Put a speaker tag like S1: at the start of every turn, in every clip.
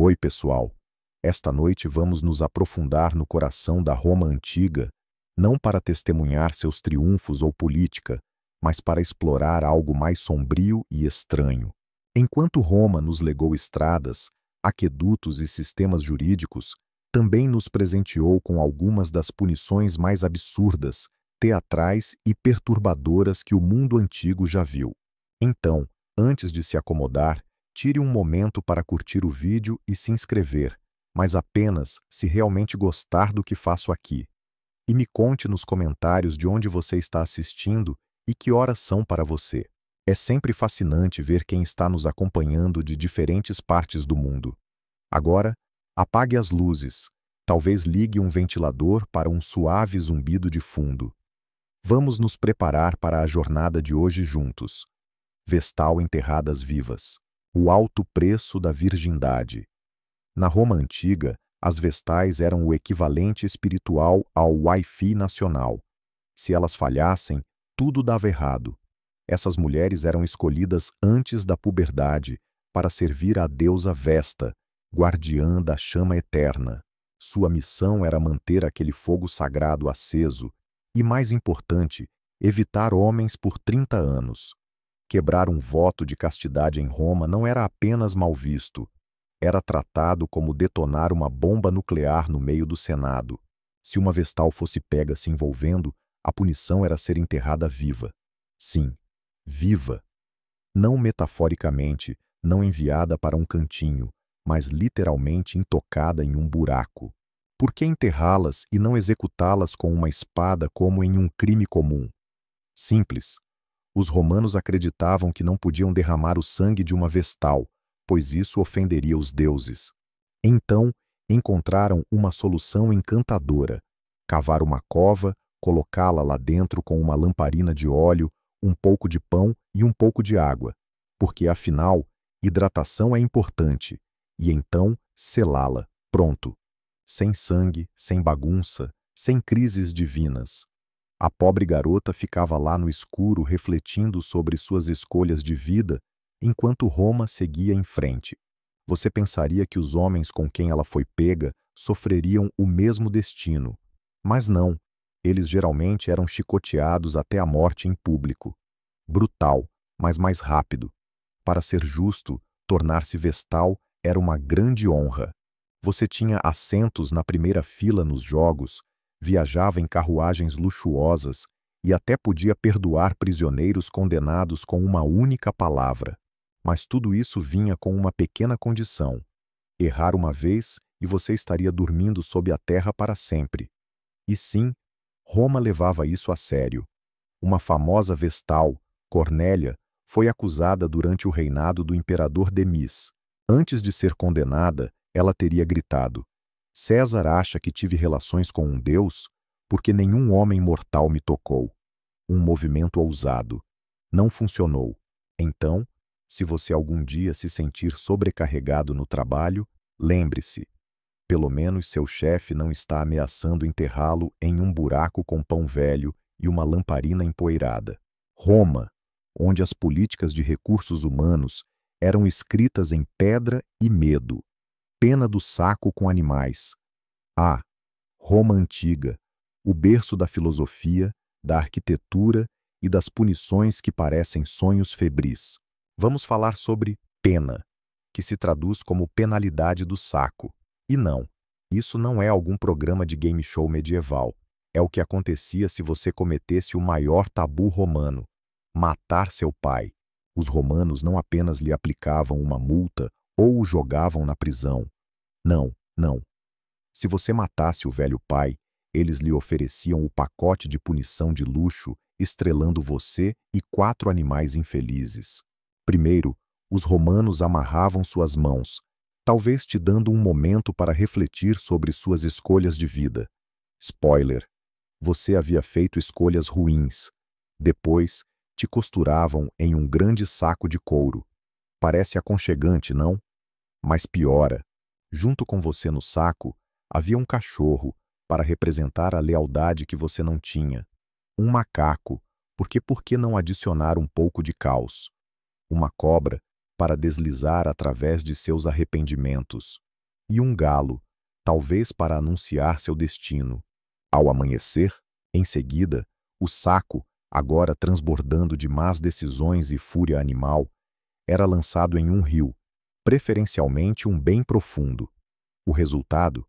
S1: Oi, pessoal! Esta noite vamos nos aprofundar no coração da Roma antiga, não para testemunhar seus triunfos ou política, mas para explorar algo mais sombrio e estranho. Enquanto Roma nos legou estradas, aquedutos e sistemas jurídicos, também nos presenteou com algumas das punições mais absurdas, teatrais e perturbadoras que o mundo antigo já viu. Então, antes de se acomodar, tire um momento para curtir o vídeo e se inscrever, mas apenas se realmente gostar do que faço aqui. E me conte nos comentários de onde você está assistindo e que horas são para você. É sempre fascinante ver quem está nos acompanhando de diferentes partes do mundo. Agora, apague as luzes, talvez ligue um ventilador para um suave zumbido de fundo. Vamos nos preparar para a jornada de hoje juntos. Vestal enterradas vivas. O alto preço da virgindade. Na Roma antiga, as vestais eram o equivalente espiritual ao Wi-Fi nacional. Se elas falhassem, tudo dava errado. Essas mulheres eram escolhidas antes da puberdade para servir à deusa Vesta, guardiã da chama eterna. Sua missão era manter aquele fogo sagrado aceso e, mais importante, evitar homens por 30 anos. Quebrar um voto de castidade em Roma não era apenas mal visto, era tratado como detonar uma bomba nuclear no meio do Senado. Se uma vestal fosse pega se envolvendo, a punição era ser enterrada viva. Sim, viva. Não metaforicamente, não enviada para um cantinho, mas literalmente intocada em um buraco. Por que enterrá-las e não executá-las com uma espada como em um crime comum? Simples. Os romanos acreditavam que não podiam derramar o sangue de uma vestal, pois isso ofenderia os deuses. Então, encontraram uma solução encantadora: cavar uma cova, colocá-la lá dentro com uma lamparina de óleo, um pouco de pão e um pouco de água, porque, afinal, hidratação é importante, e então selá-la, pronto. Sem sangue, sem bagunça, sem crises divinas. A pobre garota ficava lá no escuro refletindo sobre suas escolhas de vida, enquanto Roma seguia em frente. Você pensaria que os homens com quem ela foi pega sofreriam o mesmo destino. Mas não, eles geralmente eram chicoteados até a morte em público. Brutal, mas mais rápido. Para ser justo, tornar-se vestal era uma grande honra. Você tinha assentos na primeira fila nos jogos, viajava em carruagens luxuosas e até podia perdoar prisioneiros condenados com uma única palavra. Mas tudo isso vinha com uma pequena condição: errar uma vez e você estaria dormindo sob a terra para sempre. E sim, Roma levava isso a sério. Uma famosa vestal, Cornélia, foi acusada durante o reinado do imperador Demis. Antes de ser condenada, ela teria gritado: César acha que tive relações com um deus? Porque nenhum homem mortal me tocou. Um movimento ousado. Não funcionou. Então, se você algum dia se sentir sobrecarregado no trabalho, lembre-se: pelo menos seu chefe não está ameaçando enterrá-lo em um buraco com pão velho e uma lamparina empoeirada. Roma, onde as políticas de recursos humanos eram escritas em pedra e medo. Pena do saco com animais. Ah, Roma antiga, o berço da filosofia, da arquitetura e das punições que parecem sonhos febris. Vamos falar sobre pena, que se traduz como penalidade do saco. E não, isso não é algum programa de game show medieval. É o que acontecia se você cometesse o maior tabu romano: matar seu pai. Os romanos não apenas lhe aplicavam uma multa ou o jogavam na prisão. Não, não. Se você matasse o velho pai, eles lhe ofereciam o pacote de punição de luxo, estrelando você e 4 animais infelizes. Primeiro, os romanos amarravam suas mãos, talvez te dando um momento para refletir sobre suas escolhas de vida. Spoiler: você havia feito escolhas ruins. Depois, te costuravam em um grande saco de couro. Parece aconchegante, não? Mas piora. Junto com você no saco, havia um cachorro, para representar a lealdade que você não tinha. Um macaco, porque por que não adicionar um pouco de caos? Uma cobra, para deslizar através de seus arrependimentos. e um galo, talvez para anunciar seu destino. Ao amanhecer, em seguida, o saco, agora transbordando de más decisões e fúria animal, era lançado em um rio, preferencialmente um bem profundo. O resultado?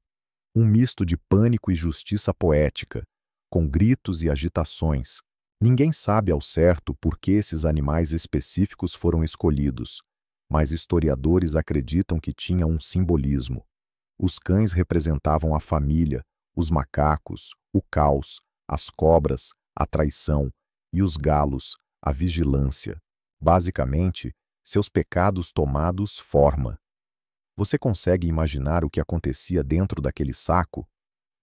S1: Um misto de pânico e justiça poética, com gritos e agitações. Ninguém sabe ao certo por que esses animais específicos foram escolhidos, mas historiadores acreditam que tinha um simbolismo. Os cães representavam a família, os macacos, o caos, as cobras, a traição, e os galos, a vigilância. Basicamente, seus pecados tomados forma. Você consegue imaginar o que acontecia dentro daquele saco?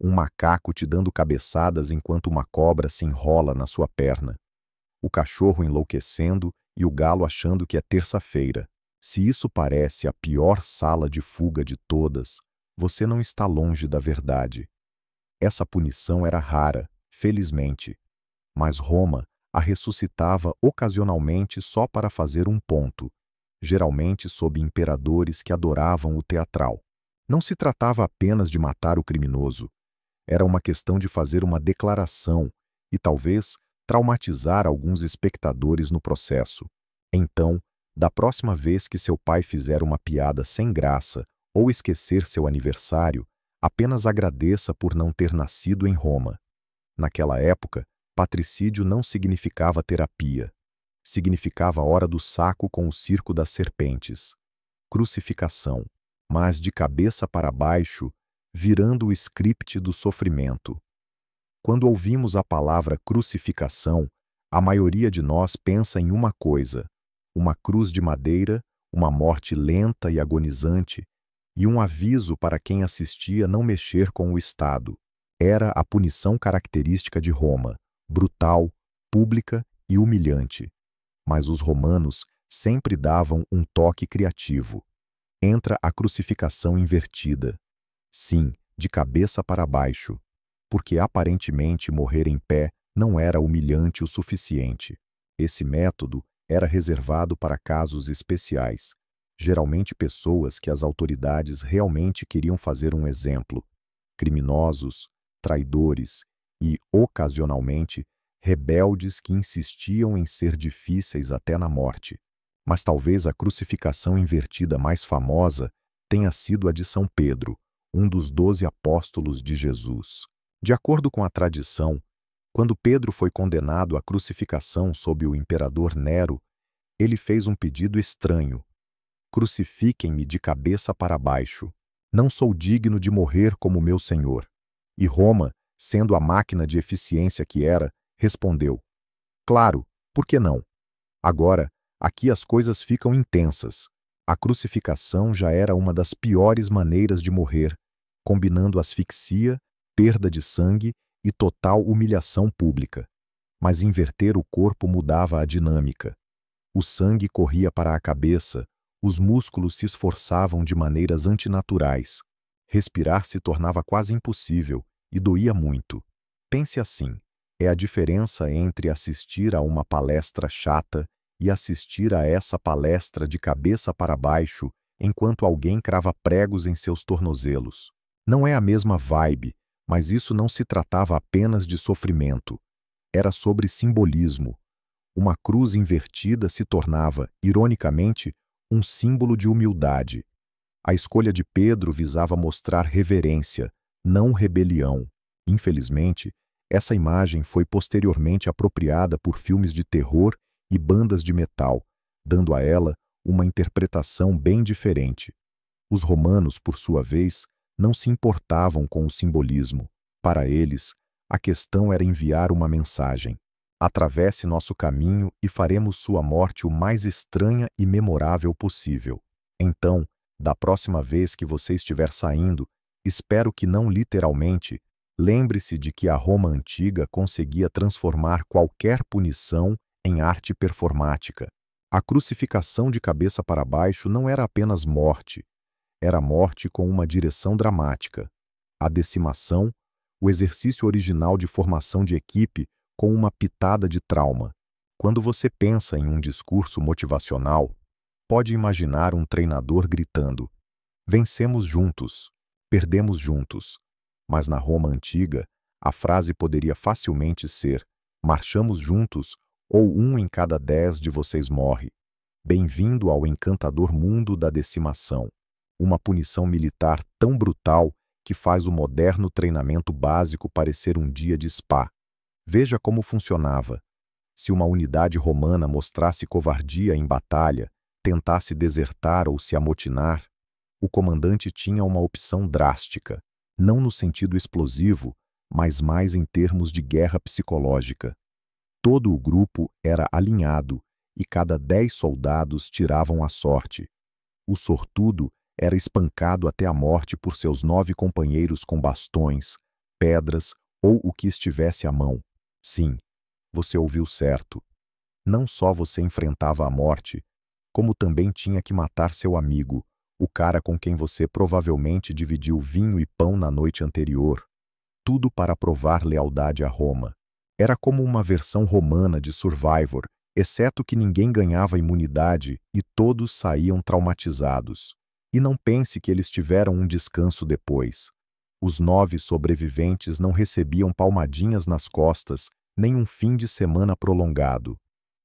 S1: Um macaco te dando cabeçadas enquanto uma cobra se enrola na sua perna. O cachorro enlouquecendo e o galo achando que é terça-feira. Se isso parece a pior sala de fuga de todas, você não está longe da verdade. Essa punição era rara, felizmente, mas Roma a ressuscitava ocasionalmente só para fazer um ponto, geralmente sob imperadores que adoravam o teatral. Não se tratava apenas de matar o criminoso, era uma questão de fazer uma declaração e talvez traumatizar alguns espectadores no processo. Então, da próxima vez que seu pai fizer uma piada sem graça ou esquecer seu aniversário, apenas agradeça por não ter nascido em Roma. Naquela época, patricídio não significava terapia. Significava hora do saco com o circo das serpentes. Crucificação, mas de cabeça para baixo, virando o script do sofrimento. Quando ouvimos a palavra crucificação, a maioria de nós pensa em uma coisa: uma cruz de madeira, uma morte lenta e agonizante, e um aviso para quem assistia não mexer com o Estado. Era a punição característica de Roma, brutal, pública e humilhante. Mas os romanos sempre davam um toque criativo. Entra a crucificação invertida. Sim, de cabeça para baixo, porque aparentemente morrer em pé não era humilhante o suficiente. Esse método era reservado para casos especiais, geralmente pessoas que as autoridades realmente queriam fazer um exemplo, criminosos, traidores e, ocasionalmente, rebeldes que insistiam em ser difíceis até na morte. Mas talvez a crucificação invertida mais famosa tenha sido a de São Pedro, um dos 12 apóstolos de Jesus. De acordo com a tradição, quando Pedro foi condenado à crucificação sob o imperador Nero, ele fez um pedido estranho: crucifiquem-me de cabeça para baixo. Não sou digno de morrer como meu Senhor. E Roma, sendo a máquina de eficiência que era, respondeu: claro, por que não? Agora, aqui as coisas ficam intensas. A crucificação já era uma das piores maneiras de morrer, combinando asfixia, perda de sangue e total humilhação pública. Mas inverter o corpo mudava a dinâmica. O sangue corria para a cabeça, os músculos se esforçavam de maneiras antinaturais. Respirar se tornava quase impossível e doía muito. Pense assim: é a diferença entre assistir a uma palestra chata e assistir a essa palestra de cabeça para baixo enquanto alguém crava pregos em seus tornozelos. Não é a mesma vibe, mas isso não se tratava apenas de sofrimento. Era sobre simbolismo. Uma cruz invertida se tornava, ironicamente, um símbolo de humildade. A escolha de Pedro visava mostrar reverência, não rebelião. Infelizmente, essa imagem foi posteriormente apropriada por filmes de terror e bandas de metal, dando a ela uma interpretação bem diferente. Os romanos, por sua vez, não se importavam com o simbolismo. Para eles, a questão era enviar uma mensagem: atravesse nosso caminho e faremos sua morte o mais estranha e memorável possível. Então, da próxima vez que você estiver saindo, espero que não literalmente, lembre-se de que a Roma antiga conseguia transformar qualquer punição em arte performática. A crucificação de cabeça para baixo não era apenas morte, era morte com uma direção dramática. A decimação, o exercício original de formação de equipe com uma pitada de trauma. Quando você pensa em um discurso motivacional, pode imaginar um treinador gritando: Vencemos juntos, perdemos juntos. Mas na Roma antiga, a frase poderia facilmente ser: marchamos juntos, ou 1 em cada 10 de vocês morre. Bem-vindo ao encantador mundo da decimação. Uma punição militar tão brutal que faz o moderno treinamento básico parecer um dia de spa. Veja como funcionava. Se uma unidade romana mostrasse covardia em batalha, tentasse desertar ou se amotinar, o comandante tinha uma opção drástica, não no sentido explosivo, mas mais em termos de guerra psicológica. Todo o grupo era alinhado e cada 10 soldados tiravam a sorte. O sortudo era espancado até a morte por seus 9 companheiros com bastões, pedras ou o que estivesse à mão. Sim, você ouviu certo. Não só você enfrentava a morte, como também tinha que matar seu amigo, o cara com quem você provavelmente dividiu vinho e pão na noite anterior. Tudo para provar lealdade a Roma. Era como uma versão romana de Survivor, exceto que ninguém ganhava imunidade e todos saíam traumatizados. E não pense que eles tiveram um descanso depois. Os 9 sobreviventes não recebiam palmadinhas nas costas, nem um fim de semana prolongado.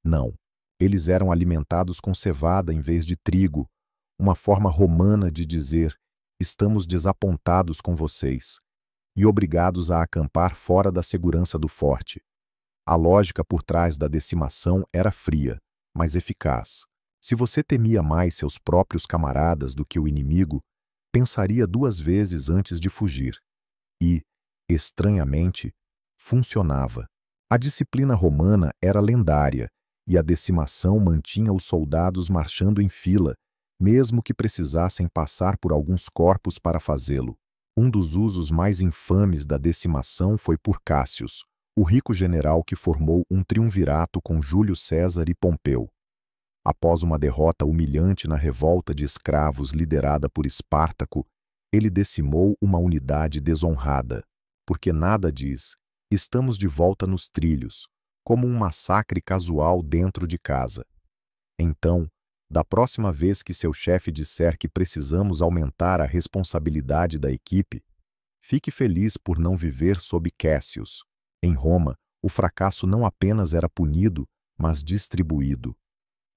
S1: Não, eles eram alimentados com cevada em vez de trigo, uma forma romana de dizer: estamos desapontados com vocês, e obrigados a acampar fora da segurança do forte. A lógica por trás da decimação era fria, mas eficaz. Se você temia mais seus próprios camaradas do que o inimigo, pensaria 2 vezes antes de fugir. E, estranhamente, funcionava. A disciplina romana era lendária, e a decimação mantinha os soldados marchando em fila, mesmo que precisassem passar por alguns corpos para fazê-lo. Um dos usos mais infames da decimação foi por Cássius, o rico general que formou um triunvirato com Júlio César e Pompeu. Após uma derrota humilhante na revolta de escravos liderada por Espartaco, ele decimou uma unidade desonrada, porque nada diz: estamos de volta nos trilhos, como um massacre casual dentro de casa. Então, da próxima vez que seu chefe disser que precisamos aumentar a responsabilidade da equipe, fique feliz por não viver sob Cássius. Em Roma, o fracasso não apenas era punido, mas distribuído.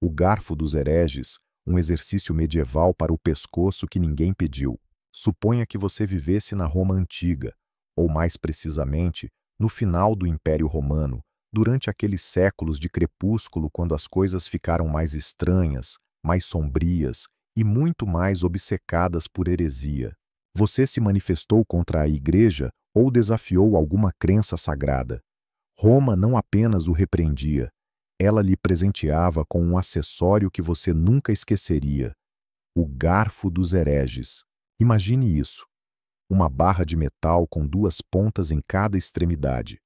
S1: O garfo dos hereges, um exercício medieval para o pescoço que ninguém pediu. Suponha que você vivesse na Roma antiga, ou mais precisamente, no final do Império Romano, durante aqueles séculos de crepúsculo quando as coisas ficaram mais estranhas, mais sombrias e muito mais obcecadas por heresia. Você se manifestou contra a Igreja ou desafiou alguma crença sagrada. Roma não apenas o repreendia, ela lhe presenteava com um acessório que você nunca esqueceria: o garfo dos hereges. Imagine isso: uma barra de metal com 2 pontas em cada extremidade.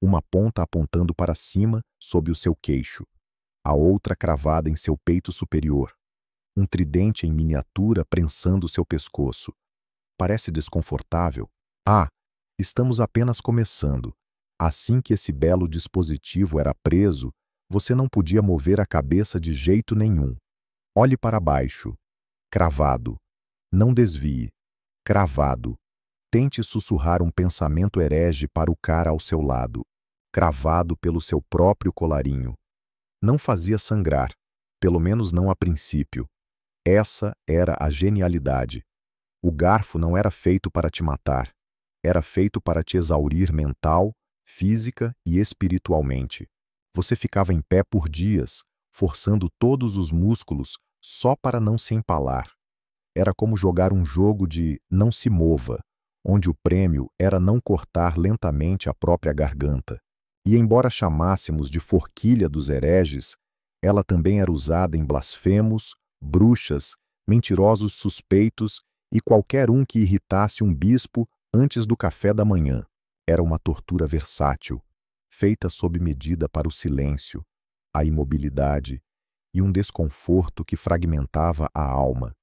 S1: Uma ponta apontando para cima, sob o seu queixo, a outra cravada em seu peito superior. Um tridente em miniatura prensando seu pescoço. Parece desconfortável? Ah, estamos apenas começando. Assim que esse belo dispositivo era preso, você não podia mover a cabeça de jeito nenhum. Olhe para baixo. Cravado. Não desvie. Cravado. Tente sussurrar um pensamento herege para o cara ao seu lado. Cravado pelo seu próprio colarinho. Não fazia sangrar, pelo menos não a princípio. Essa era a genialidade. O garfo não era feito para te matar. Era feito para te exaurir mental, física e espiritualmente. Você ficava em pé por dias, forçando todos os músculos só para não se empalar. Era como jogar um jogo de não se mova, onde o prêmio era não cortar lentamente a própria garganta. E embora chamássemos de forquilha dos hereges, ela também era usada em blasfemos, bruxas, mentirosos suspeitos e qualquer um que irritasse um bispo antes do café da manhã. Era uma tortura versátil, feita sob medida para o silêncio, a imobilidade e um desconforto que fragmentava a alma.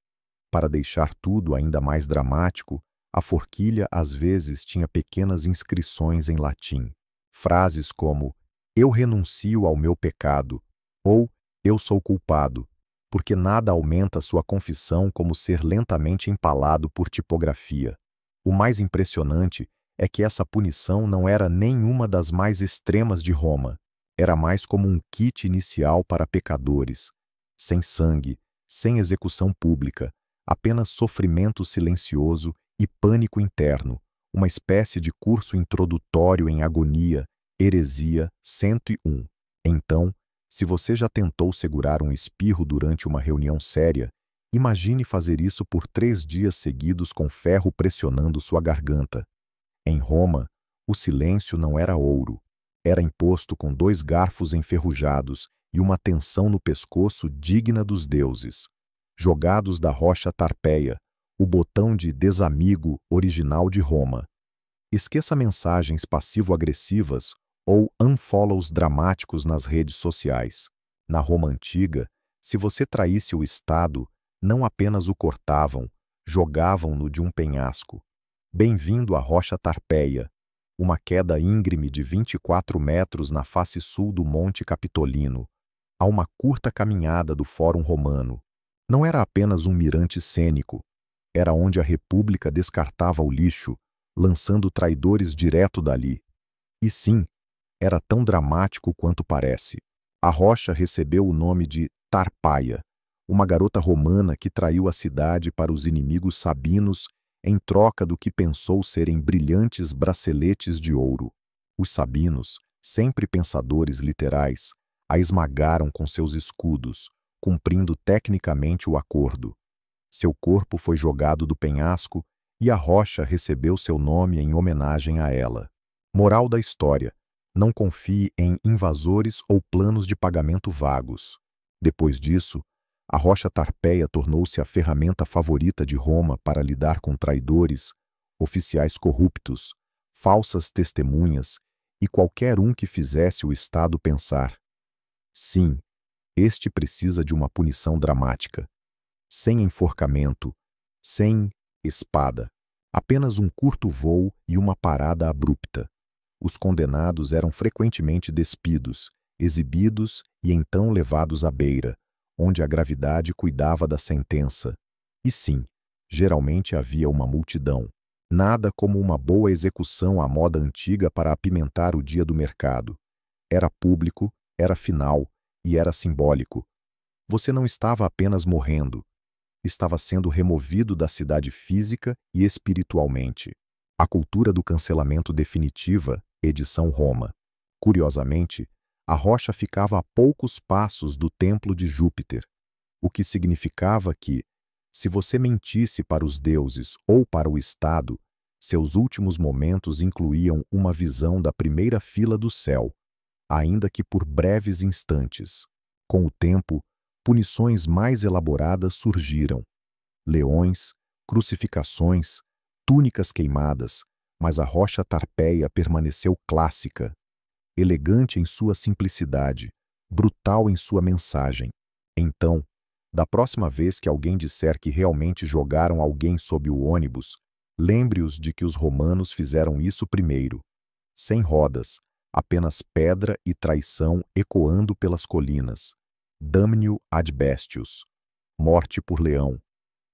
S1: Para deixar tudo ainda mais dramático, a forquilha às vezes tinha pequenas inscrições em latim. Frases como: eu renuncio ao meu pecado, ou eu sou culpado, porque nada aumenta sua confissão como ser lentamente empalado por tipografia. O mais impressionante é que essa punição não era nenhuma das mais extremas de Roma. Era mais como um kit inicial para pecadores, sem sangue, sem execução pública, apenas sofrimento silencioso e pânico interno, uma espécie de curso introdutório em agonia, heresia 101. Então, se você já tentou segurar um espirro durante uma reunião séria, imagine fazer isso por 3 dias seguidos com ferro pressionando sua garganta. Em Roma, o silêncio não era ouro. Era imposto com 2 garfos enferrujados e uma tensão no pescoço digna dos deuses. Jogados da rocha Tarpeia, o botão de desamigo original de Roma. Esqueça mensagens passivo-agressivas ou unfollows dramáticos nas redes sociais. Na Roma antiga, se você traísse o Estado, não apenas o cortavam, jogavam-no de um penhasco. Bem-vindo à Rocha Tarpeia, uma queda íngreme de 24 metros na face sul do Monte Capitolino, a uma curta caminhada do Fórum Romano. Não era apenas um mirante cênico, era onde a República descartava o lixo, lançando traidores direto dali. E sim, era tão dramático quanto parece. A rocha recebeu o nome de Tarpaia, uma garota romana que traiu a cidade para os inimigos sabinos em troca do que pensou serem brilhantes braceletes de ouro. Os sabinos, sempre pensadores literais, a esmagaram com seus escudos, cumprindo tecnicamente o acordo. Seu corpo foi jogado do penhasco e a rocha recebeu seu nome em homenagem a ela. Moral da história: não confie em invasores ou planos de pagamento vagos. Depois disso, a rocha Tarpeia tornou-se a ferramenta favorita de Roma para lidar com traidores, oficiais corruptos, falsas testemunhas e qualquer um que fizesse o Estado pensar: sim, este precisa de uma punição dramática. Sem enforcamento, sem espada, apenas um curto voo e uma parada abrupta. Os condenados eram frequentemente despidos, exibidos e então levados à beira, onde a gravidade cuidava da sentença. E sim, geralmente havia uma multidão. Nada como uma boa execução à moda antiga para apimentar o dia do mercado. Era público, era final e era simbólico. Você não estava apenas morrendo, estava sendo removido da cidade física e espiritualmente. A cultura do cancelamento definitiva, edição Roma. Curiosamente, a rocha ficava a poucos passos do templo de Júpiter, o que significava que, se você mentisse para os deuses ou para o Estado, seus últimos momentos incluíam uma visão da primeira fila do céu, ainda que por breves instantes. Com o tempo, punições mais elaboradas surgiram. Leões, crucificações, túnicas queimadas, mas a rocha Tarpeia permaneceu clássica, elegante em sua simplicidade, brutal em sua mensagem. Então, da próxima vez que alguém disser que realmente jogaram alguém sob o ônibus, lembre-os de que os romanos fizeram isso primeiro. Sem rodas, apenas pedra e traição ecoando pelas colinas. Damnio ad bestius. Morte por leão.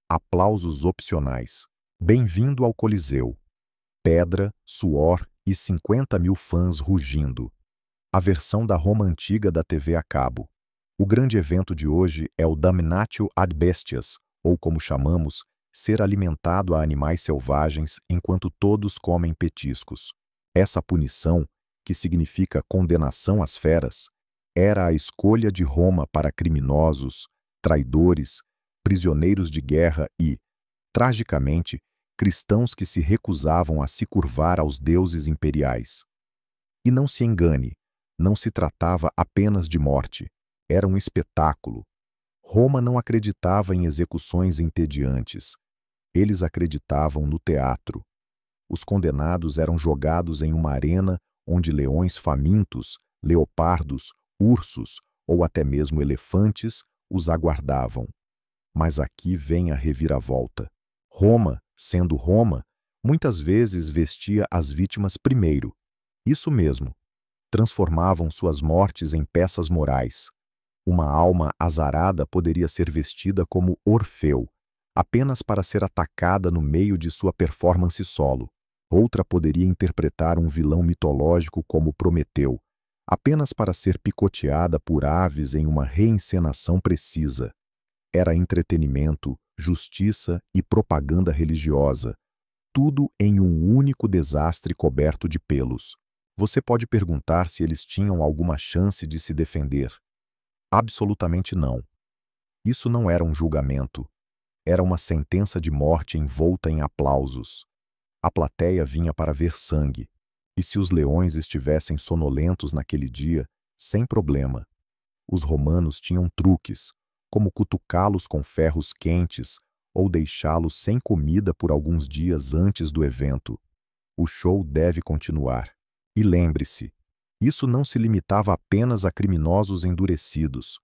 S1: Aplausos opcionais. Bem-vindo ao Coliseu. Pedra, suor e 50.000 fãs rugindo. A versão da Roma antiga da TV a cabo. O grande evento de hoje é o Damnatio ad bestias, ou como chamamos, ser alimentado a animais selvagens enquanto todos comem petiscos. Essa punição, que significa condenação às feras, era a escolha de Roma para criminosos, traidores, prisioneiros de guerra e, tragicamente, cristãos que se recusavam a se curvar aos deuses imperiais. E não se engane, não se tratava apenas de morte, era um espetáculo. Roma não acreditava em execuções entediantes. Eles acreditavam no teatro. Os condenados eram jogados em uma arena onde leões famintos, leopardos, ursos ou até mesmo elefantes os aguardavam. Mas aqui vem a reviravolta. Roma, sendo Roma, muitas vezes vestia as vítimas primeiro. Isso mesmo. Transformavam suas mortes em peças morais. Uma alma azarada poderia ser vestida como Orfeu, apenas para ser atacada no meio de sua performance solo. Outra poderia interpretar um vilão mitológico como Prometeu, apenas para ser picoteada por aves em uma reencenação precisa. Era entretenimento, justiça e propaganda religiosa, tudo em um único desastre coberto de pelos. Você pode perguntar se eles tinham alguma chance de se defender. Absolutamente não. Isso não era um julgamento. Era uma sentença de morte envolta em aplausos. A plateia vinha para ver sangue. E se os leões estivessem sonolentos naquele dia, sem problema. Os romanos tinham truques, como cutucá-los com ferros quentes ou deixá-los sem comida por alguns dias antes do evento. O show deve continuar. E lembre-se, isso não se limitava apenas a criminosos endurecidos.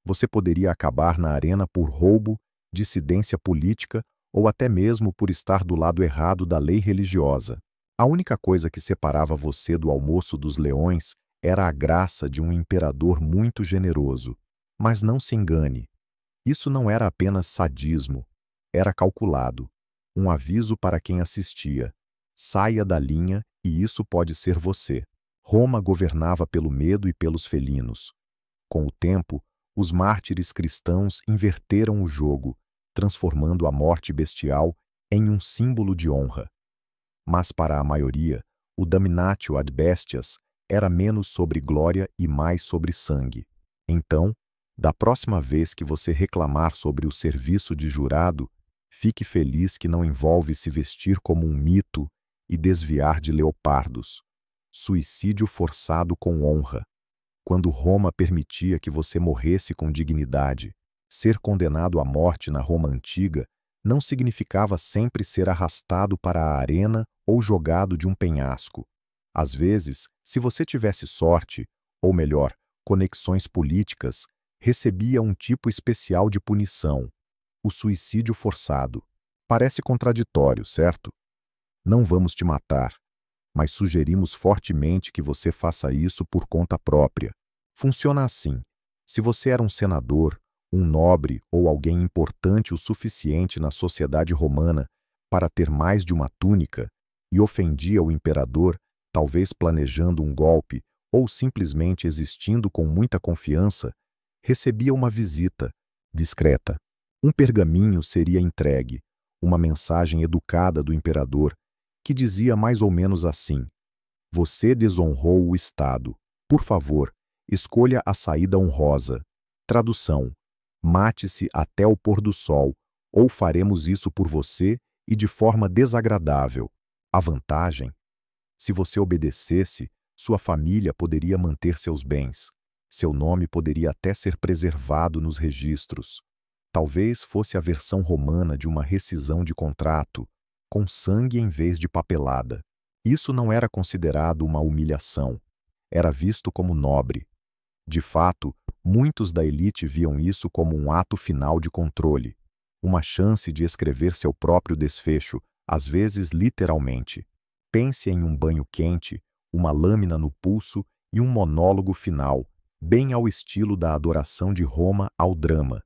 S1: Você poderia acabar na arena por roubo, dissidência política ou até mesmo por estar do lado errado da lei religiosa. A única coisa que separava você do almoço dos leões era a graça de um imperador muito generoso. Mas não se engane, isso não era apenas sadismo, era calculado. Um aviso para quem assistia. Saia da linha e isso pode ser você. Roma governava pelo medo e pelos felinos. Com o tempo, os mártires cristãos inverteram o jogo, transformando a morte bestial em um símbolo de honra. Mas para a maioria, o damnatio ad bestias era menos sobre glória e mais sobre sangue. Então, da próxima vez que você reclamar sobre o serviço de jurado, fique feliz que não envolve se vestir como um mito e desviar de leopardos. Suicídio forçado com honra. Quando Roma permitia que você morresse com dignidade, ser condenado à morte na Roma antiga não significava sempre ser arrastado para a arena ou jogado de um penhasco. Às vezes, se você tivesse sorte, ou melhor, conexões políticas, recebia um tipo especial de punição, o suicídio forçado. Parece contraditório, certo? Não vamos te matar, mas sugerimos fortemente que você faça isso por conta própria. Funciona assim: se você era um senador, um nobre ou alguém importante o suficiente na sociedade romana para ter mais de uma túnica e ofendia o imperador, talvez planejando um golpe ou simplesmente existindo com muita confiança, recebia uma visita discreta. Um pergaminho seria entregue, uma mensagem educada do imperador, que dizia mais ou menos assim: você desonrou o Estado. Por favor, escolha a saída honrosa. Tradução: mate-se até o pôr do sol, ou faremos isso por você e de forma desagradável. A vantagem? Se você obedecesse, sua família poderia manter seus bens. Seu nome poderia até ser preservado nos registros. Talvez fosse a versão romana de uma rescisão de contrato, com sangue em vez de papelada. Isso não era considerado uma humilhação. Era visto como nobre. De fato, muitos da elite viam isso como um ato final de controle, uma chance de escrever seu próprio desfecho, às vezes literalmente. Pense em um banho quente, uma lâmina no pulso e um monólogo final, bem ao estilo da adoração de Roma ao drama.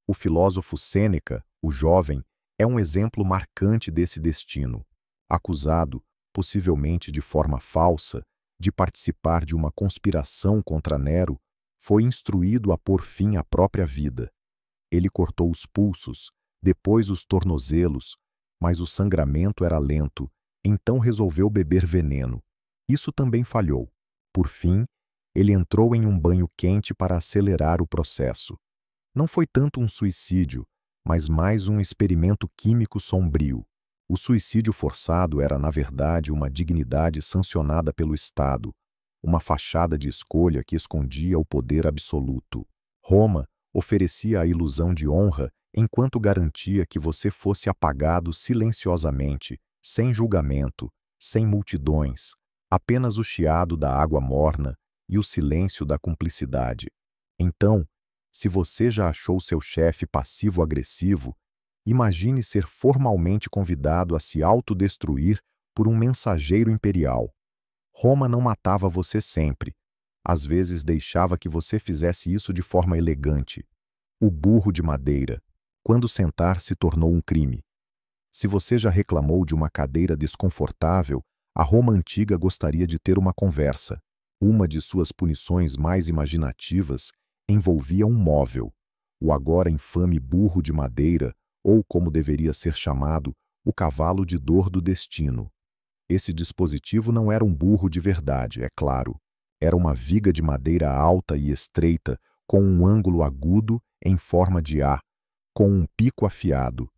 S1: O filósofo Sêneca, o jovem, é um exemplo marcante desse destino. Acusado, possivelmente de forma falsa, de participar de uma conspiração contra Nero, foi instruído a pôr fim à própria vida. Ele cortou os pulsos, depois os tornozelos, mas o sangramento era lento, então resolveu beber veneno. Isso também falhou. Por fim, ele entrou em um banho quente para acelerar o processo. Não foi tanto um suicídio, mas mais um experimento químico sombrio. O suicídio forçado era, na verdade, uma dignidade sancionada pelo Estado, uma fachada de escolha que escondia o poder absoluto. Roma oferecia a ilusão de honra enquanto garantia que você fosse apagado silenciosamente, sem julgamento, sem multidões, apenas o chiado da água morna e o silêncio da cumplicidade. Então, se você já achou seu chefe passivo-agressivo, imagine ser formalmente convidado a se autodestruir por um mensageiro imperial. Roma não matava você sempre, Às vezes deixava que você fizesse isso de forma elegante. O burro de madeira. Quando sentar se tornou um crime. Se você já reclamou de uma cadeira desconfortável, a Roma antiga gostaria de ter uma conversa. Uma de suas punições mais imaginativas envolvia um móvel, o agora infame burro de madeira, ou como deveria ser chamado, o cavalo de dor do destino. Esse dispositivo não era um burro de verdade, é claro. Era uma viga de madeira alta e estreita, com um ângulo agudo em forma de A, com um pico afiado.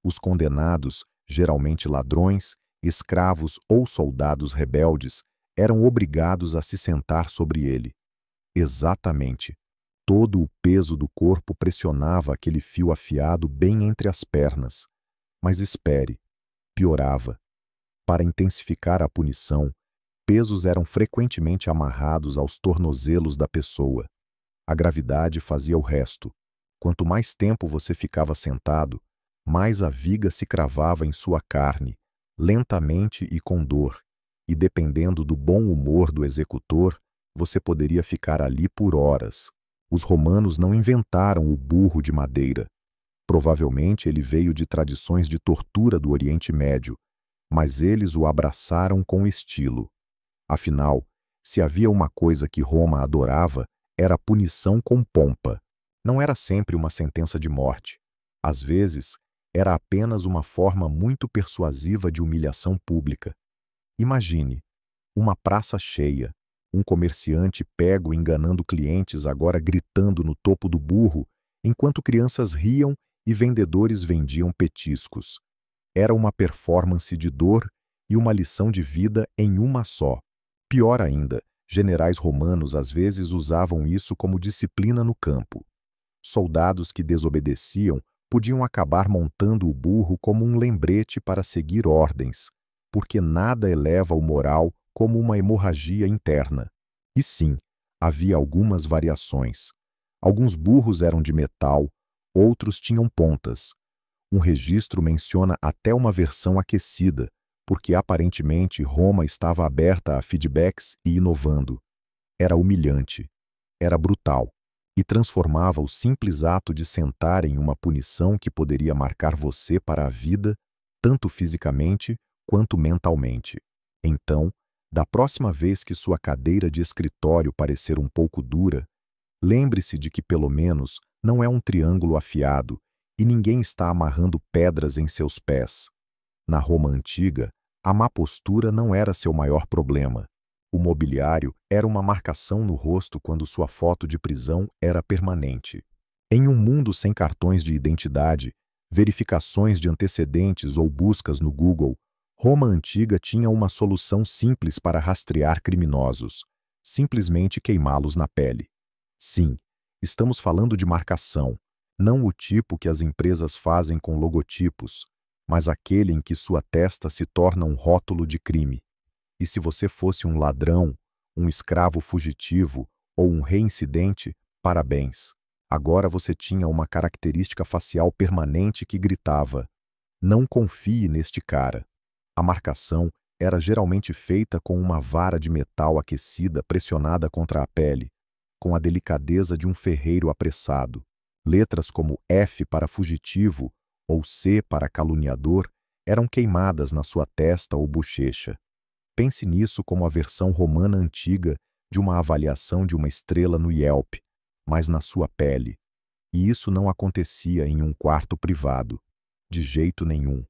S1: Os condenados, geralmente ladrões, escravos ou soldados rebeldes, eram obrigados a se sentar sobre ele. Exatamente. Todo o peso do corpo pressionava aquele fio afiado bem entre as pernas. Mas espere, piorava. Para intensificar a punição, pesos eram frequentemente amarrados aos tornozelos da pessoa. A gravidade fazia o resto. Quanto mais tempo você ficava sentado, mais a viga se cravava em sua carne, lentamente e com dor, e dependendo do bom humor do executor, você poderia ficar ali por horas. Os romanos não inventaram o burro de madeira. Provavelmente ele veio de tradições de tortura do Oriente Médio, mas eles o abraçaram com estilo. Afinal, se havia uma coisa que Roma adorava, era a punição com pompa. Não era sempre uma sentença de morte. Às vezes, era apenas uma forma muito persuasiva de humilhação pública. Imagine, uma praça cheia, um comerciante pego enganando clientes agora gritando no topo do burro, enquanto crianças riam e vendedores vendiam petiscos. Era uma performance de dor e uma lição de vida em uma só. Pior ainda, generais romanos às vezes usavam isso como disciplina no campo. Soldados que desobedeciam podiam acabar montando o burro como um lembrete para seguir ordens, porque nada eleva o moral como uma hemorragia interna. E sim, havia algumas variações. Alguns burros eram de metal, outros tinham pontas. Um registro menciona até uma versão aquecida, porque aparentemente Roma estava aberta a feedbacks e inovando. Era humilhante, era brutal, e transformava o simples ato de sentar em uma punição que poderia marcar você para a vida, tanto fisicamente quanto mentalmente. Então, da próxima vez que sua cadeira de escritório parecer um pouco dura, lembre-se de que pelo menos não é um triângulo afiado e ninguém está amarrando pedras em seus pés. Na Roma antiga, a má postura não era seu maior problema. O mobiliário era uma marcação no rosto quando sua foto de prisão era permanente. Em um mundo sem cartões de identidade, verificações de antecedentes ou buscas no Google, Roma antiga tinha uma solução simples para rastrear criminosos: simplesmente queimá-los na pele. Sim, estamos falando de marcação, não o tipo que as empresas fazem com logotipos, mas aquele em que sua testa se torna um rótulo de crime. E se você fosse um ladrão, um escravo fugitivo ou um reincidente, parabéns. Agora você tinha uma característica facial permanente que gritava: não confie neste cara. A marcação era geralmente feita com uma vara de metal aquecida pressionada contra a pele, com a delicadeza de um ferreiro apressado. Letras como F para fugitivo ou C para caluniador eram queimadas na sua testa ou bochecha. Pense nisso como a versão romana antiga de uma avaliação de uma estrela no Yelp, mas na sua pele. E isso não acontecia em um quarto privado. De jeito nenhum.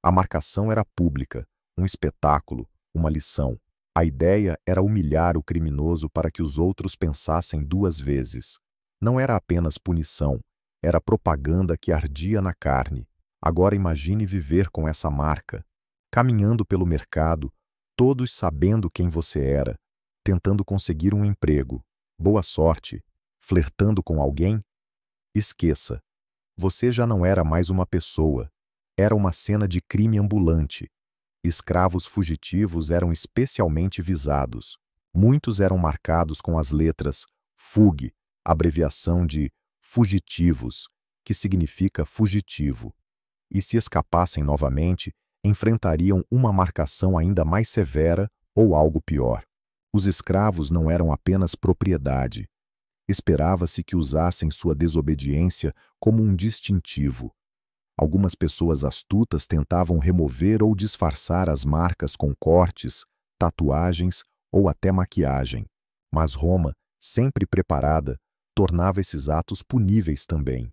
S1: A marcação era pública, um espetáculo, uma lição. A ideia era humilhar o criminoso para que os outros pensassem duas vezes. Não era apenas punição, era propaganda que ardia na carne. Agora imagine viver com essa marca, caminhando pelo mercado, todos sabendo quem você era, tentando conseguir um emprego, boa sorte, flertando com alguém. Esqueça. Você já não era mais uma pessoa. Era uma cena de crime ambulante. Escravos fugitivos eram especialmente visados. Muitos eram marcados com as letras FUG, abreviação de fugitivos, que significa fugitivo. E se escapassem novamente, enfrentariam uma marcação ainda mais severa ou algo pior. Os escravos não eram apenas propriedade. Esperava-se que usassem sua desobediência como um distintivo. Algumas pessoas astutas tentavam remover ou disfarçar as marcas com cortes, tatuagens ou até maquiagem. Mas Roma, sempre preparada, tornava esses atos puníveis também.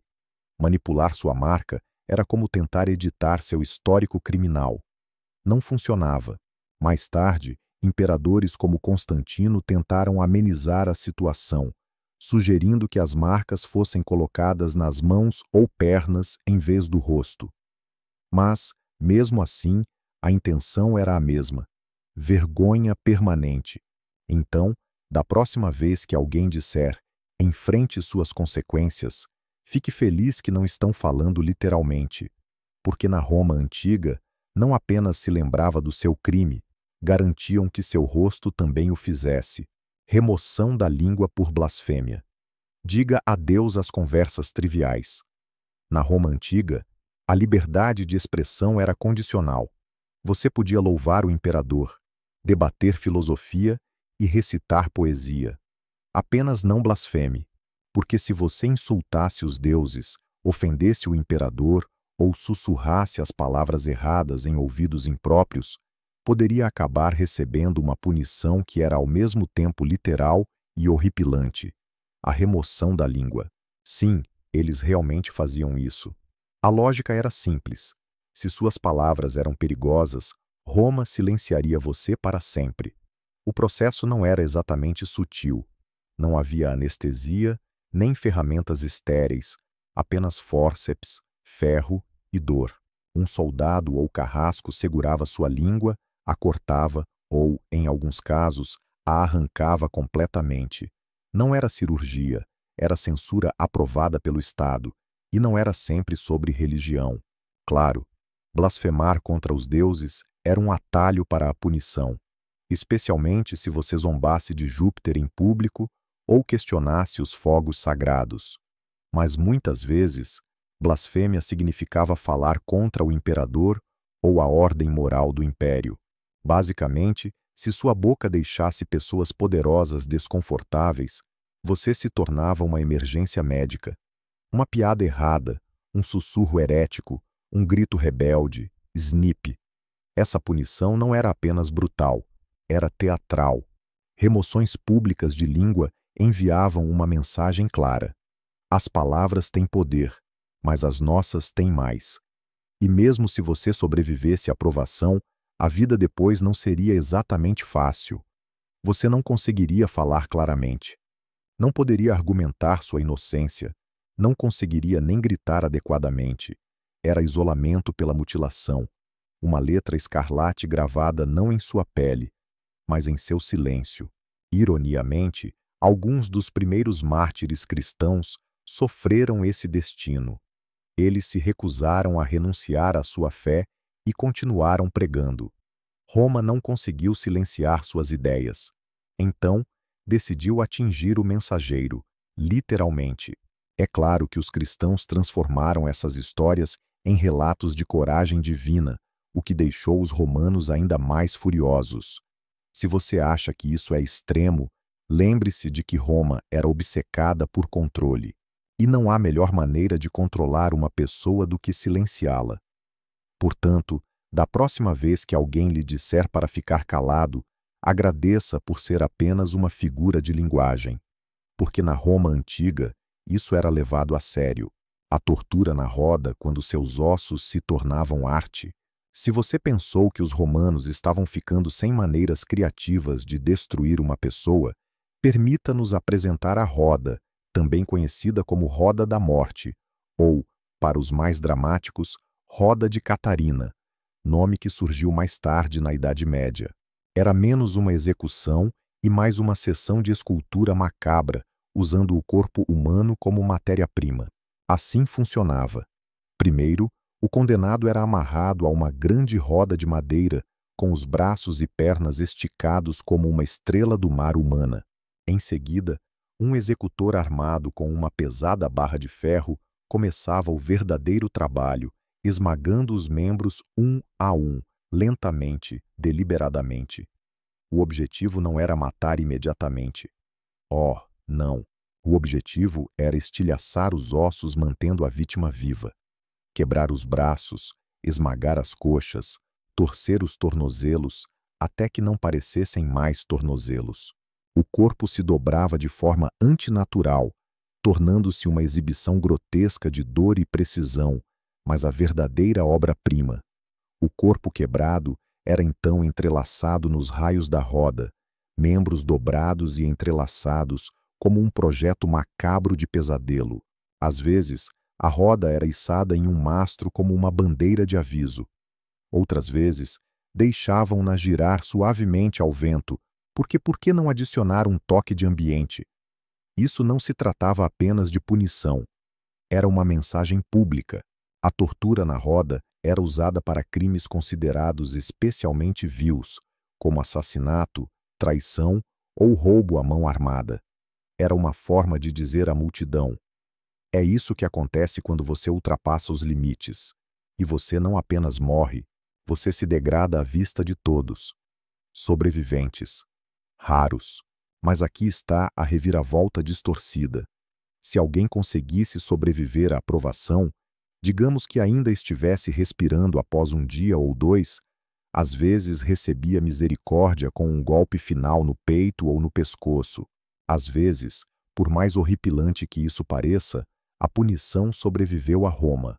S1: Manipular sua marca era como tentar editar seu histórico criminal. Não funcionava. Mais tarde, imperadores como Constantino tentaram amenizar a situação, sugerindo que as marcas fossem colocadas nas mãos ou pernas em vez do rosto. Mas, mesmo assim, a intenção era a mesma: vergonha permanente. Então, da próxima vez que alguém disser "enfrente suas consequências", fique feliz que não estão falando literalmente, porque na Roma antiga, não apenas se lembrava do seu crime, garantiam que seu rosto também o fizesse. Remoção da língua por blasfêmia. Diga adeus às conversas triviais. Na Roma antiga, a liberdade de expressão era condicional. Você podia louvar o imperador, debater filosofia e recitar poesia. Apenas não blasfeme, porque se você insultasse os deuses, ofendesse o imperador ou sussurrasse as palavras erradas em ouvidos impróprios, poderia acabar recebendo uma punição que era ao mesmo tempo literal e horripilante: a remoção da língua. Sim, eles realmente faziam isso. A lógica era simples. Se suas palavras eram perigosas, Roma silenciaria você para sempre. O processo não era exatamente sutil. Não havia anestesia, nem ferramentas estéreis, apenas fórceps, ferro e dor. Um soldado ou carrasco segurava sua língua, a cortava ou, em alguns casos, a arrancava completamente. Não era cirurgia, era censura aprovada pelo Estado, e não era sempre sobre religião. Claro, blasfemar contra os deuses era um atalho para a punição, especialmente se você zombasse de Júpiter em público ou questionasse os fogos sagrados. Mas muitas vezes, blasfêmia significava falar contra o imperador ou a ordem moral do império. Basicamente, se sua boca deixasse pessoas poderosas desconfortáveis, você se tornava uma emergência médica. Uma piada errada, um sussurro herético, um grito rebelde, snip. Essa punição não era apenas brutal, era teatral. Remoções públicas de língua enviavam uma mensagem clara: as palavras têm poder, mas as nossas têm mais. E mesmo se você sobrevivesse à provação, a vida depois não seria exatamente fácil. Você não conseguiria falar claramente. Não poderia argumentar sua inocência. Não conseguiria nem gritar adequadamente. Era isolamento pela mutilação. Uma letra escarlate gravada não em sua pele, mas em seu silêncio. Ironiamente, alguns dos primeiros mártires cristãos sofreram esse destino. Eles se recusaram a renunciar à sua fé e continuaram pregando. Roma não conseguiu silenciar suas ideias. Então, decidiu atingir o mensageiro, literalmente. É claro que os cristãos transformaram essas histórias em relatos de coragem divina, o que deixou os romanos ainda mais furiosos. Se você acha que isso é extremo, lembre-se de que Roma era obcecada por controle. E não há melhor maneira de controlar uma pessoa do que silenciá-la. Portanto, da próxima vez que alguém lhe disser para ficar calado, agradeça por ser apenas uma figura de linguagem. Porque na Roma antiga, isso era levado a sério. A tortura na roda quando seus ossos se tornavam arte. Se você pensou que os romanos estavam ficando sem maneiras criativas de destruir uma pessoa, permita-nos apresentar a roda, também conhecida como Roda da Morte, ou, para os mais dramáticos, Roda de Catarina, nome que surgiu mais tarde na Idade Média. Era menos uma execução e mais uma sessão de escultura macabra, usando o corpo humano como matéria-prima. Assim funcionava. Primeiro, o condenado era amarrado a uma grande roda de madeira, com os braços e pernas esticados como uma estrela do mar humana. Em seguida, um executor armado com uma pesada barra de ferro começava o verdadeiro trabalho, esmagando os membros um a um, lentamente, deliberadamente. O objetivo não era matar imediatamente. Oh, não. O objetivo era estilhaçar os ossos mantendo a vítima viva. Quebrar os braços, esmagar as coxas, torcer os tornozelos, até que não parecessem mais tornozelos. O corpo se dobrava de forma antinatural, tornando-se uma exibição grotesca de dor e precisão, mas a verdadeira obra-prima. O corpo quebrado era então entrelaçado nos raios da roda, membros dobrados e entrelaçados como um projeto macabro de pesadelo. Às vezes, a roda era içada em um mastro como uma bandeira de aviso. Outras vezes, deixavam-na girar suavemente ao vento, porque por que não adicionar um toque de ambiente? Isso não se tratava apenas de punição. Era uma mensagem pública. A tortura na roda era usada para crimes considerados especialmente vios, como assassinato, traição ou roubo à mão armada. Era uma forma de dizer à multidão: é isso que acontece quando você ultrapassa os limites. E você não apenas morre, você se degrada à vista de todos. Sobreviventes. Raros. Mas aqui está a reviravolta distorcida. Se alguém conseguisse sobreviver à provação, digamos que ainda estivesse respirando após um dia ou dois, às vezes recebia misericórdia com um golpe final no peito ou no pescoço. Às vezes, por mais horripilante que isso pareça, a punição sobreviveu a Roma.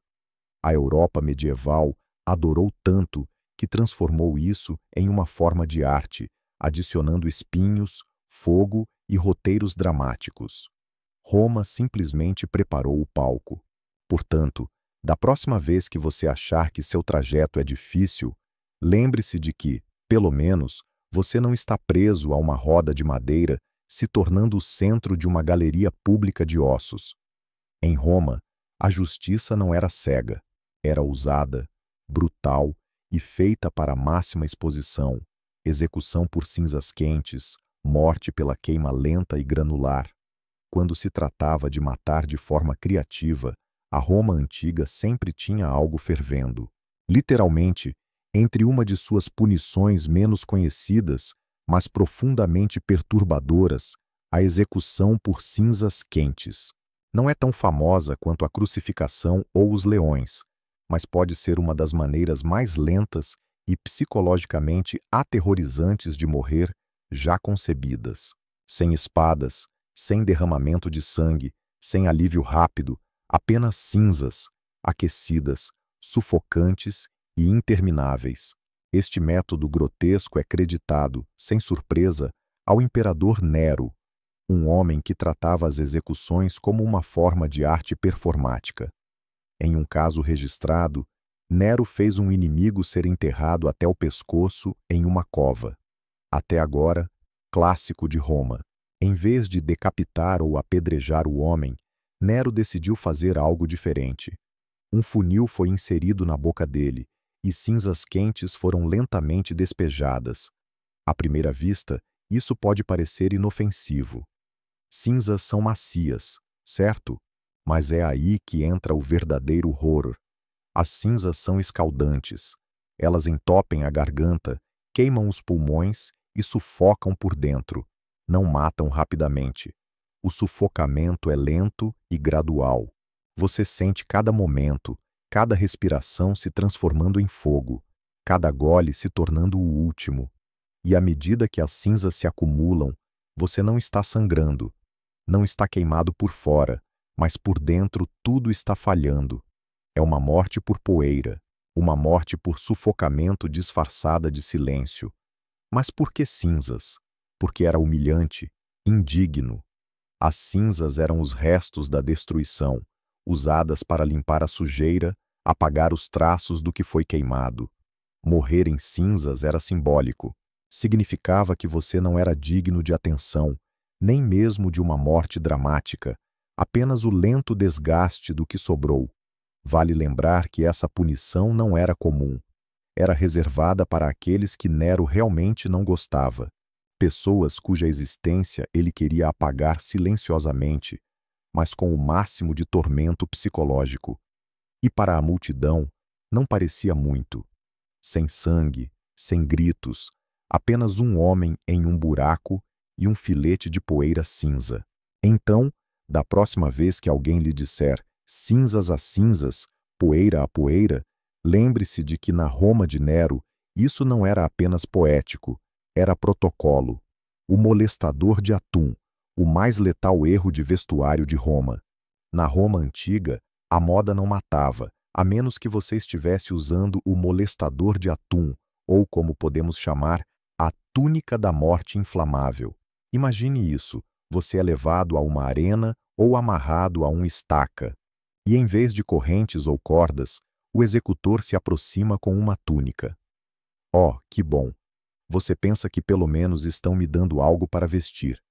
S1: A Europa medieval adorou tanto que transformou isso em uma forma de arte, adicionando espinhos, fogo e roteiros dramáticos. Roma simplesmente preparou o palco. Portanto, da próxima vez que você achar que seu trajeto é difícil, lembre-se de que, pelo menos, você não está preso a uma roda de madeira se tornando o centro de uma galeria pública de ossos. Em Roma, a justiça não era cega, era ousada, brutal e feita para a máxima exposição, execução por cinzas quentes, morte pela queima lenta e granular. Quando se tratava de matar de forma criativa, a Roma antiga sempre tinha algo fervendo. Literalmente, entre uma de suas punições menos conhecidas, mas profundamente perturbadoras, a execução por cinzas quentes. Não é tão famosa quanto a crucificação ou os leões, mas pode ser uma das maneiras mais lentas e psicologicamente aterrorizantes de morrer já concebidas. Sem espadas, sem derramamento de sangue, sem alívio rápido, apenas cinzas, aquecidas, sufocantes e intermináveis. Este método grotesco é creditado, sem surpresa, ao imperador Nero, um homem que tratava as execuções como uma forma de arte performática. Em um caso registrado, Nero fez um inimigo ser enterrado até o pescoço em uma cova. Até agora, clássico de Roma. Em vez de decapitar ou apedrejar o homem, Nero decidiu fazer algo diferente. Um funil foi inserido na boca dele e cinzas quentes foram lentamente despejadas. À primeira vista, isso pode parecer inofensivo. Cinzas são macias, certo? Mas é aí que entra o verdadeiro horror. As cinzas são escaldantes. Elas entopem a garganta, queimam os pulmões e sufocam por dentro. Não matam rapidamente. O sufocamento é lento e gradual. Você sente cada momento, cada respiração se transformando em fogo, cada gole se tornando o último. E à medida que as cinzas se acumulam, você não está sangrando, não está queimado por fora, mas por dentro tudo está falhando. É uma morte por poeira, uma morte por sufocamento disfarçada de silêncio. Mas por que cinzas? Porque era humilhante, indigno. As cinzas eram os restos da destruição, usadas para limpar a sujeira, apagar os traços do que foi queimado. Morrer em cinzas era simbólico. Significava que você não era digno de atenção, nem mesmo de uma morte dramática, apenas o lento desgaste do que sobrou. Vale lembrar que essa punição não era comum. Era reservada para aqueles que Nero realmente não gostava. Pessoas cuja existência ele queria apagar silenciosamente, mas com o máximo de tormento psicológico. E para a multidão, não parecia muito. Sem sangue, sem gritos, apenas um homem em um buraco e um filete de poeira cinza. Então, da próxima vez que alguém lhe disser cinzas a cinzas, poeira a poeira, lembre-se de que na Roma de Nero isso não era apenas poético, era protocolo. O molestador de atum, o mais letal erro de vestuário de Roma. Na Roma antiga, a moda não matava, a menos que você estivesse usando o molestador de atum, ou como podemos chamar, a túnica da morte inflamável. Imagine isso, você é levado a uma arena ou amarrado a um estaca. E em vez de correntes ou cordas, o executor se aproxima com uma túnica. Oh, que bom! Você pensa que pelo menos estão me dando algo para vestir.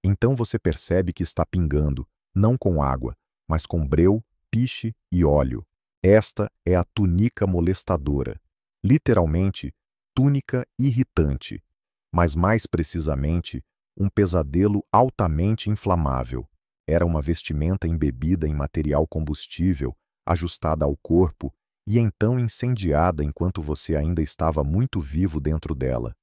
S1: Então você percebe que está pingando, não com água, mas com breu, piche e óleo. Esta é a túnica molestadora. Literalmente, túnica irritante, mas mais precisamente, um pesadelo altamente inflamável. Era uma vestimenta embebida em material combustível, ajustada ao corpo e então incendiada enquanto você ainda estava muito vivo dentro dela.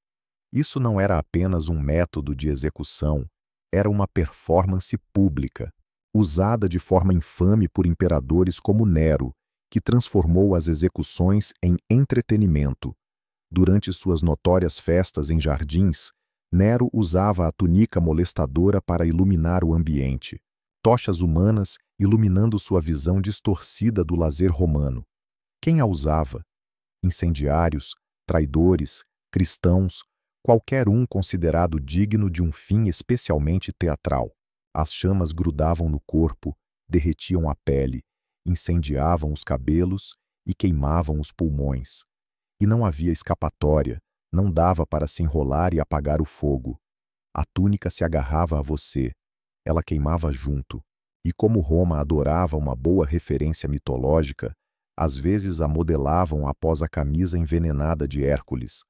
S1: Isso não era apenas um método de execução, era uma performance pública, usada de forma infame por imperadores como Nero, que transformou as execuções em entretenimento. Durante suas notórias festas em jardins, Nero usava a túnica molestadora para iluminar o ambiente, tochas humanas iluminando sua visão distorcida do lazer romano. Quem a usava? Incendiários, traidores, cristãos, qualquer um considerado digno de um fim especialmente teatral. As chamas grudavam no corpo, derretiam a pele, incendiavam os cabelos e queimavam os pulmões. E não havia escapatória, não dava para se enrolar e apagar o fogo. A túnica se agarrava a você, ela queimava junto. E como Roma adorava uma boa referência mitológica, às vezes a modelavam após a camisa envenenada de Hércules,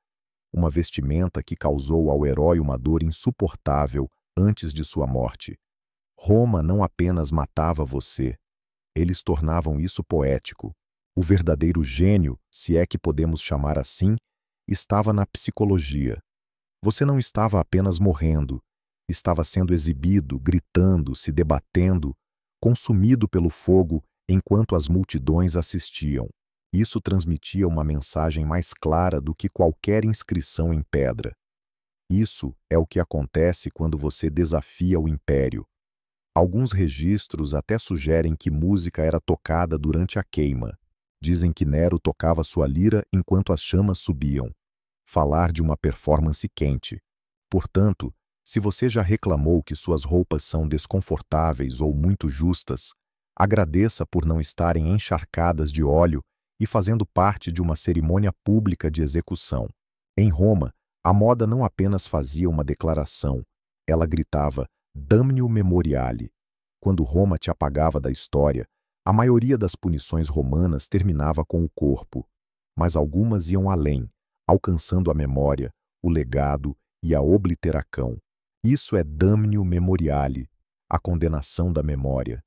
S1: uma vestimenta que causou ao herói uma dor insuportável antes de sua morte. Roma não apenas matava você, eles tornavam isso poético. O verdadeiro gênio, se é que podemos chamar assim, estava na psicologia. Você não estava apenas morrendo, estava sendo exibido, gritando, se debatendo, consumido pelo fogo enquanto as multidões assistiam. Isso transmitia uma mensagem mais clara do que qualquer inscrição em pedra. Isso é o que acontece quando você desafia o império. Alguns registros até sugerem que música era tocada durante a queima. Dizem que Nero tocava sua lira enquanto as chamas subiam. Falar de uma performance quente. Portanto, se você já reclamou que suas roupas são desconfortáveis ou muito justas, agradeça por não estarem encharcadas de óleo e fazendo parte de uma cerimônia pública de execução. Em Roma, a moda não apenas fazia uma declaração, ela gritava damnio memoriale. Quando Roma te apagava da história, a maioria das punições romanas terminava com o corpo, mas algumas iam além, alcançando a memória, o legado e a obliteração. Isso é damnio memoriale, a condenação da memória,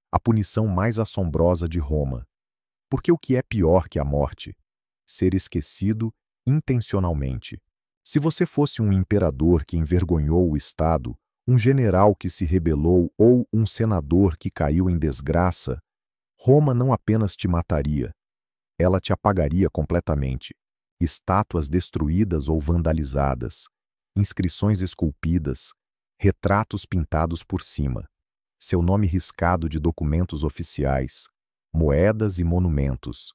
S1: a punição mais assombrosa de Roma. Porque o que é pior que a morte? Ser esquecido intencionalmente. Se você fosse um imperador que envergonhou o Estado, um general que se rebelou ou um senador que caiu em desgraça, Roma não apenas te mataria, ela te apagaria completamente. Estátuas destruídas ou vandalizadas, inscrições esculpidas, retratos pintados por cima, seu nome riscado de documentos oficiais, moedas e monumentos.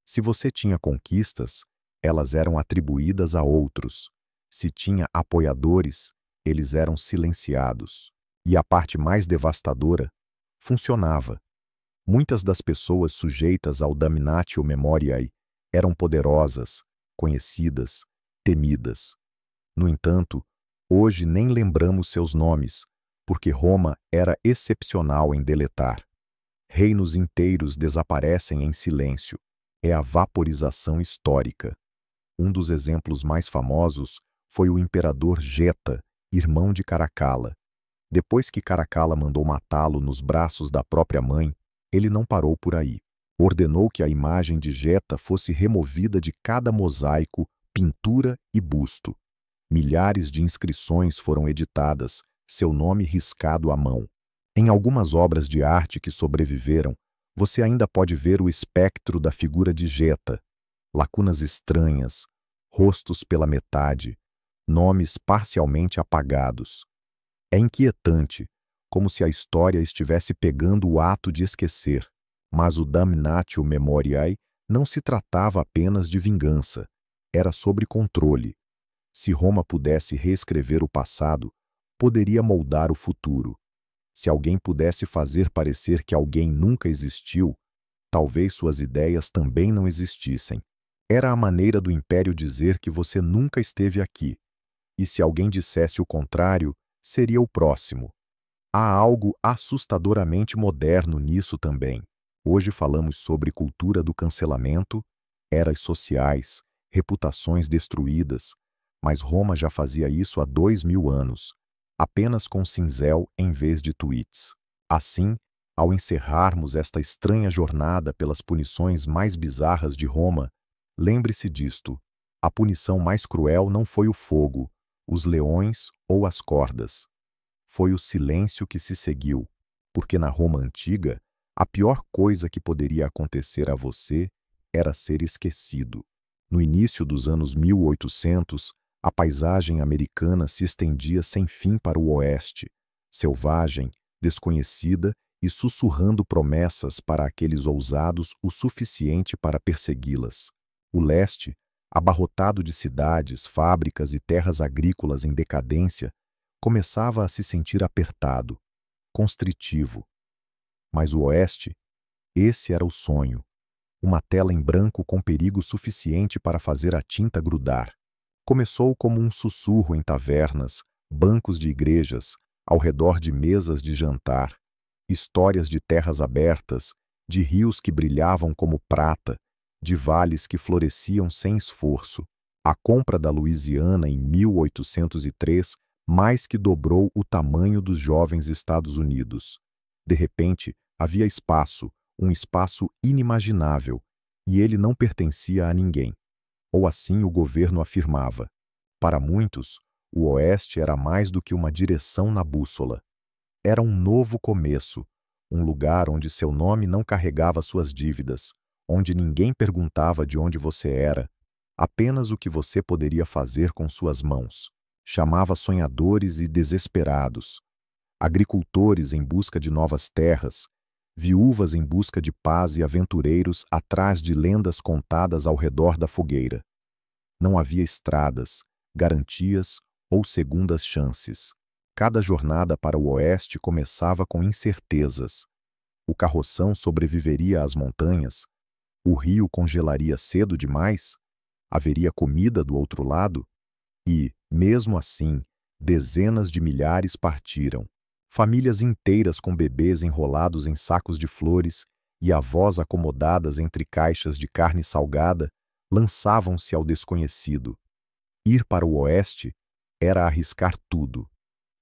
S1: Se você tinha conquistas, elas eram atribuídas a outros. Se tinha apoiadores, eles eram silenciados. E a parte mais devastadora, funcionava. Muitas das pessoas sujeitas ao damnatio memoriae eram poderosas, conhecidas, temidas. No entanto, hoje nem lembramos seus nomes, porque Roma era excepcional em deletar. Reinos inteiros desaparecem em silêncio. É a vaporização histórica. Um dos exemplos mais famosos foi o imperador Geta, irmão de Caracalla. Depois que Caracalla mandou matá-lo nos braços da própria mãe, ele não parou por aí. Ordenou que a imagem de Geta fosse removida de cada mosaico, pintura e busto. Milhares de inscrições foram editadas, seu nome riscado à mão. Em algumas obras de arte que sobreviveram, você ainda pode ver o espectro da figura de Geta, lacunas estranhas, rostos pela metade, nomes parcialmente apagados. É inquietante, como se a história estivesse pegando o ato de esquecer, mas o Damnatio Memoriae não se tratava apenas de vingança, era sobre controle. Se Roma pudesse reescrever o passado, poderia moldar o futuro. Se alguém pudesse fazer parecer que alguém nunca existiu, talvez suas ideias também não existissem. Era a maneira do Império dizer que você nunca esteve aqui. E se alguém dissesse o contrário, seria o próximo. Há algo assustadoramente moderno nisso também. Hoje falamos sobre cultura do cancelamento, eras sociais, reputações destruídas, mas Roma já fazia isso há 2000 anos, apenas com cinzel em vez de tweets. Assim, ao encerrarmos esta estranha jornada pelas punições mais bizarras de Roma, lembre-se disto: a punição mais cruel não foi o fogo, os leões ou as cordas. Foi o silêncio que se seguiu, porque na Roma antiga, a pior coisa que poderia acontecer a você era ser esquecido. No início dos anos 1800, a paisagem americana se estendia sem fim para o oeste, selvagem, desconhecida e sussurrando promessas para aqueles ousados o suficiente para persegui-las. O leste, abarrotado de cidades, fábricas e terras agrícolas em decadência, começava a se sentir apertado, constritivo. Mas o oeste, esse era o sonho. Uma tela em branco com perigo suficiente para fazer a tinta grudar. Começou como um sussurro em tavernas, bancos de igrejas, ao redor de mesas de jantar, histórias de terras abertas, de rios que brilhavam como prata, de vales que floresciam sem esforço. A compra da Louisiana em 1803 mais que dobrou o tamanho dos jovens Estados Unidos. De repente, havia espaço, um espaço inimaginável, e ele não pertencia a ninguém. Ou assim o governo afirmava. Para muitos, o Oeste era mais do que uma direção na bússola. Era um novo começo, um lugar onde seu nome não carregava suas dívidas, onde ninguém perguntava de onde você era, apenas o que você poderia fazer com suas mãos. Chamava sonhadores e desesperados, agricultores em busca de novas terras, viúvas em busca de paz e aventureiros atrás de lendas contadas ao redor da fogueira. Não havia estradas, garantias ou segundas chances. Cada jornada para o oeste começava com incertezas. O carroção sobreviveria às montanhas? O rio congelaria cedo demais? Haveria comida do outro lado? E, mesmo assim, dezenas de milhares partiram. Famílias inteiras com bebês enrolados em sacos de flores e avós acomodadas entre caixas de carne salgada lançavam-se ao desconhecido. Ir para o oeste era arriscar tudo,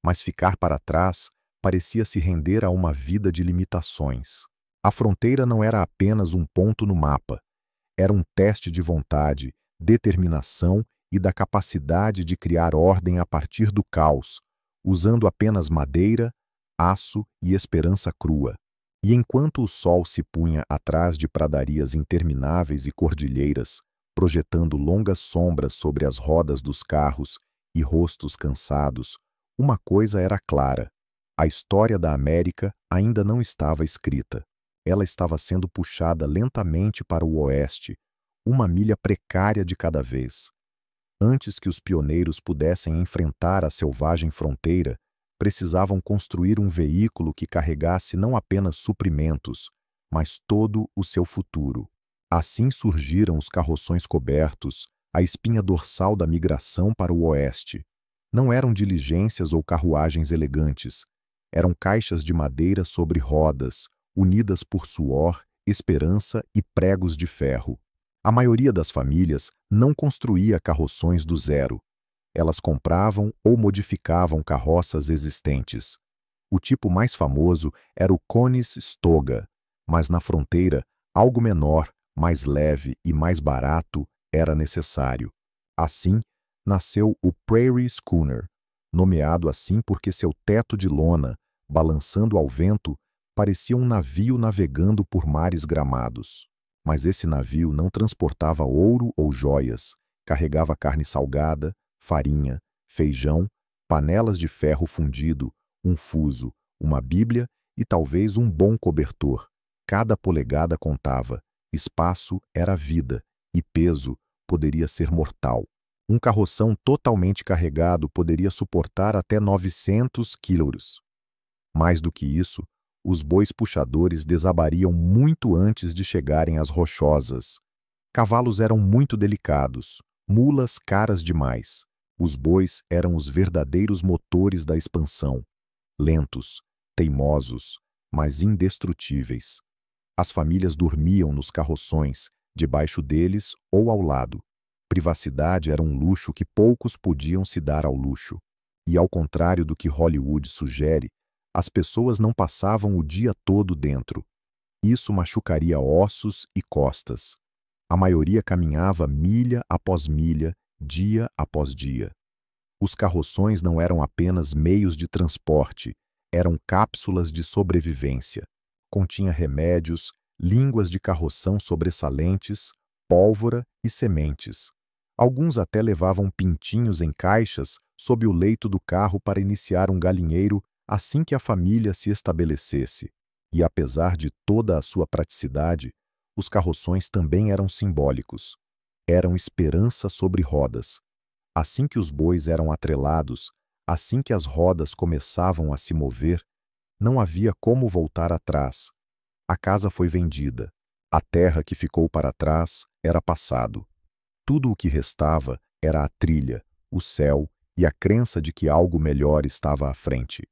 S1: mas ficar para trás parecia se render a uma vida de limitações. A fronteira não era apenas um ponto no mapa, era um teste de vontade, determinação e da capacidade de criar ordem a partir do caos, usando apenas madeira, aço e esperança crua. E enquanto o sol se punha atrás de pradarias intermináveis e cordilheiras, projetando longas sombras sobre as rodas dos carros e rostos cansados, uma coisa era clara: a história da América ainda não estava escrita. Ela estava sendo puxada lentamente para o oeste, uma milha precária de cada vez. Antes que os pioneiros pudessem enfrentar a selvagem fronteira, precisavam construir um veículo que carregasse não apenas suprimentos, mas todo o seu futuro. Assim surgiram os carroções cobertos, a espinha dorsal da migração para o oeste. Não eram diligências ou carruagens elegantes, eram caixas de madeira sobre rodas, unidas por suor, esperança e pregos de ferro. A maioria das famílias não construía carroções do zero. Elas compravam ou modificavam carroças existentes. O tipo mais famoso era o Königsstoga, mas na fronteira, algo menor, mais leve e mais barato era necessário. Assim, nasceu o Prairie Schooner, nomeado assim porque seu teto de lona, balançando ao vento, parecia um navio navegando por mares gramados. Mas esse navio não transportava ouro ou joias, carregava carne salgada, farinha, feijão, panelas de ferro fundido, um fuso, uma bíblia e talvez um bom cobertor. Cada polegada contava, espaço era vida e peso poderia ser mortal. Um carroção totalmente carregado poderia suportar até 900 quilos. Mais do que isso, os bois puxadores desabariam muito antes de chegarem às rochosas. Cavalos eram muito delicados, mulas caras demais. Os bois eram os verdadeiros motores da expansão, lentos, teimosos, mas indestrutíveis. As famílias dormiam nos carroções, debaixo deles ou ao lado. Privacidade era um luxo que poucos podiam se dar ao luxo. E ao contrário do que Hollywood sugere, as pessoas não passavam o dia todo dentro. Isso machucaria ossos e costas. A maioria caminhava milha após milha, dia após dia. Os carroções não eram apenas meios de transporte, eram cápsulas de sobrevivência. Continha remédios, línguas de carroção sobressalentes, pólvora e sementes. Alguns até levavam pintinhos em caixas sob o leito do carro para iniciar um galinheiro assim que a família se estabelecesse. E apesar de toda a sua praticidade, os carroções também eram simbólicos. Eram esperança sobre rodas. Assim que os bois eram atrelados, assim que as rodas começavam a se mover, não havia como voltar atrás. A casa foi vendida. A terra que ficou para trás era passado. Tudo o que restava era a trilha, o céu e a crença de que algo melhor estava à frente.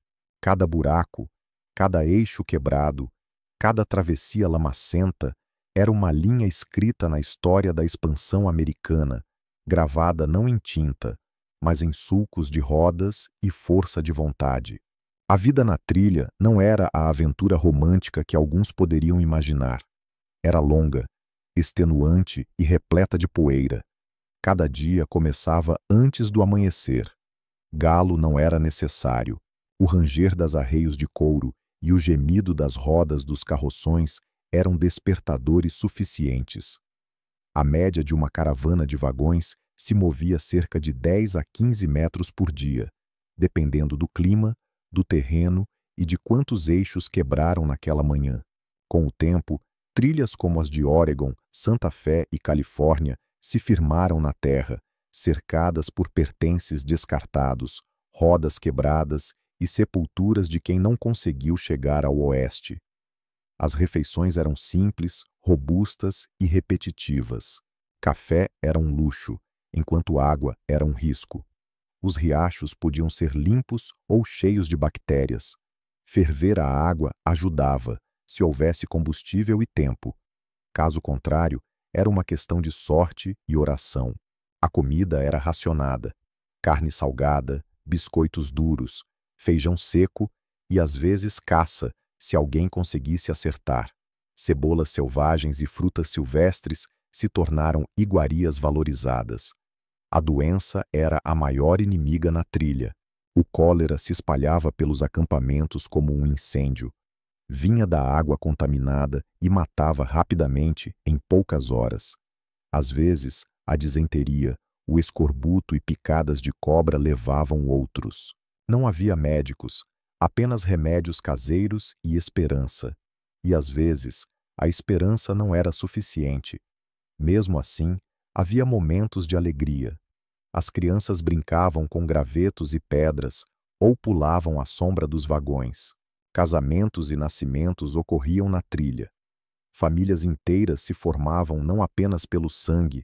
S1: Cada buraco, cada eixo quebrado, cada travessia lamacenta era uma linha escrita na história da expansão americana, gravada não em tinta, mas em sulcos de rodas e força de vontade. A vida na trilha não era a aventura romântica que alguns poderiam imaginar. Era longa, extenuante e repleta de poeira. Cada dia começava antes do amanhecer. Galo não era necessário. O ranger das arreios de couro e o gemido das rodas dos carroções eram despertadores suficientes. A média de uma caravana de vagões se movia cerca de 10 a 15 metros por dia, dependendo do clima, do terreno e de quantos eixos quebraram naquela manhã. Com o tempo, trilhas como as de Oregon, Santa Fé e Califórnia se firmaram na terra, cercadas por pertences descartados, rodas quebradas e sepulturas de quem não conseguiu chegar ao oeste. As refeições eram simples, robustas e repetitivas. Café era um luxo, enquanto água era um risco. Os riachos podiam ser limpos ou cheios de bactérias. Ferver a água ajudava, se houvesse combustível e tempo. Caso contrário, era uma questão de sorte e oração. A comida era racionada. Carne salgada, biscoitos duros, feijão seco e às vezes caça, se alguém conseguisse acertar. Cebolas selvagens e frutas silvestres se tornaram iguarias valorizadas. A doença era a maior inimiga na trilha. O cólera se espalhava pelos acampamentos como um incêndio. Vinha da água contaminada e matava rapidamente em poucas horas. Às vezes, a disenteria, o escorbuto e picadas de cobra levavam outros. Não havia médicos, apenas remédios caseiros e esperança. E às vezes, a esperança não era suficiente. Mesmo assim, havia momentos de alegria. As crianças brincavam com gravetos e pedras ou pulavam à sombra dos vagões. Casamentos e nascimentos ocorriam na trilha. Famílias inteiras se formavam não apenas pelo sangue,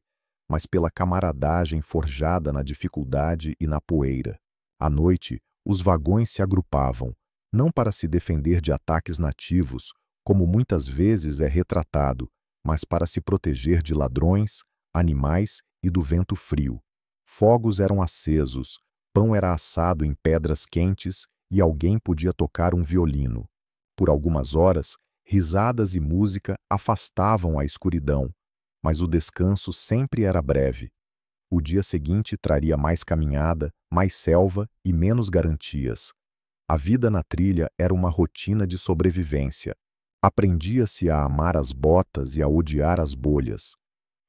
S1: mas pela camaradagem forjada na dificuldade e na poeira. À noite, os vagões se agrupavam, não para se defender de ataques nativos, como muitas vezes é retratado, mas para se proteger de ladrões, animais e do vento frio. Fogos eram acesos, pão era assado em pedras quentes e alguém podia tocar um violino. Por algumas horas, risadas e música afastavam a escuridão, mas o descanso sempre era breve. O dia seguinte traria mais caminhada, mais selva e menos garantias. A vida na trilha era uma rotina de sobrevivência. Aprendia-se a amar as botas e a odiar as bolhas.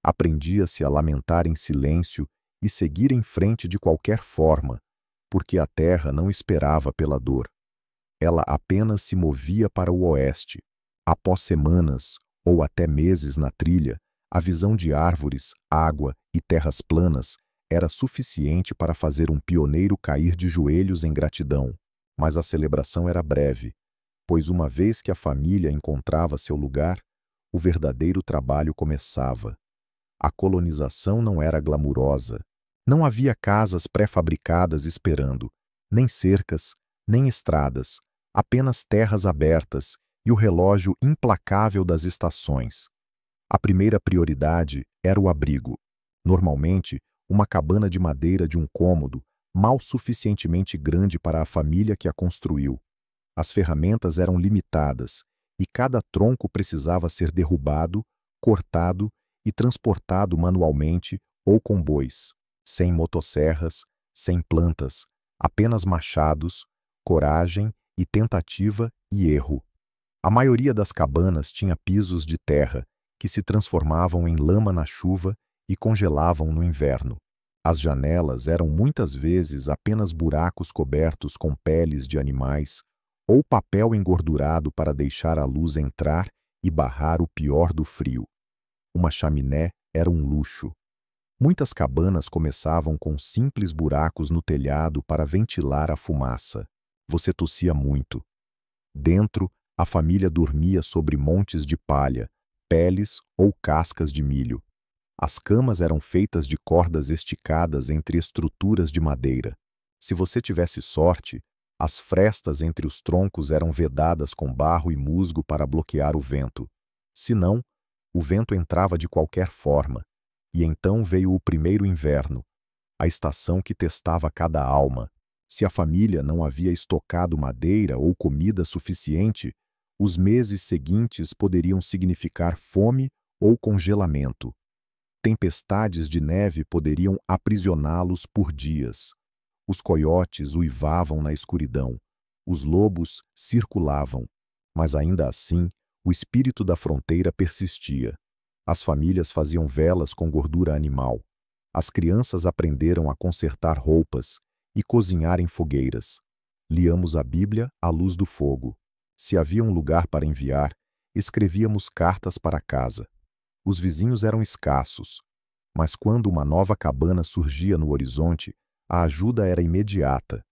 S1: Aprendia-se a lamentar em silêncio e seguir em frente de qualquer forma, porque a terra não esperava pela dor. Ela apenas se movia para o oeste. Após semanas, ou até meses na trilha, a visão de árvores, água e terras planas era suficiente para fazer um pioneiro cair de joelhos em gratidão. Mas a celebração era breve, pois uma vez que a família encontrava seu lugar, o verdadeiro trabalho começava. A colonização não era glamurosa. Não havia casas pré-fabricadas esperando, nem cercas, nem estradas, apenas terras abertas e o relógio implacável das estações. A primeira prioridade era o abrigo. Normalmente, uma cabana de madeira de um cômodo, mal suficientemente grande para a família que a construiu. As ferramentas eram limitadas e cada tronco precisava ser derrubado, cortado e transportado manualmente ou com bois, sem motosserras, sem plantas, apenas machados, coragem e tentativa e erro. A maioria das cabanas tinha pisos de terra, que se transformavam em lama na chuva e congelavam no inverno. As janelas eram muitas vezes apenas buracos cobertos com peles de animais ou papel engordurado para deixar a luz entrar e barrar o pior do frio. Uma chaminé era um luxo. Muitas cabanas começavam com simples buracos no telhado para ventilar a fumaça. Você tossia muito. Dentro, a família dormia sobre montes de palha, peles ou cascas de milho. As camas eram feitas de cordas esticadas entre estruturas de madeira. Se você tivesse sorte, as frestas entre os troncos eram vedadas com barro e musgo para bloquear o vento. Se não, o vento entrava de qualquer forma. E então veio o primeiro inverno, a estação que testava cada alma. Se a família não havia estocado madeira ou comida suficiente, os meses seguintes poderiam significar fome ou congelamento. Tempestades de neve poderiam aprisioná-los por dias. Os coiotes uivavam na escuridão. Os lobos circulavam. Mas ainda assim, o espírito da fronteira persistia. As famílias faziam velas com gordura animal. As crianças aprenderam a consertar roupas e cozinhar em fogueiras. Liamos a Bíblia à luz do fogo. Se havia um lugar para enviar, escrevíamos cartas para casa. Os vizinhos eram escassos, mas quando uma nova cabana surgia no horizonte, a ajuda era imediata.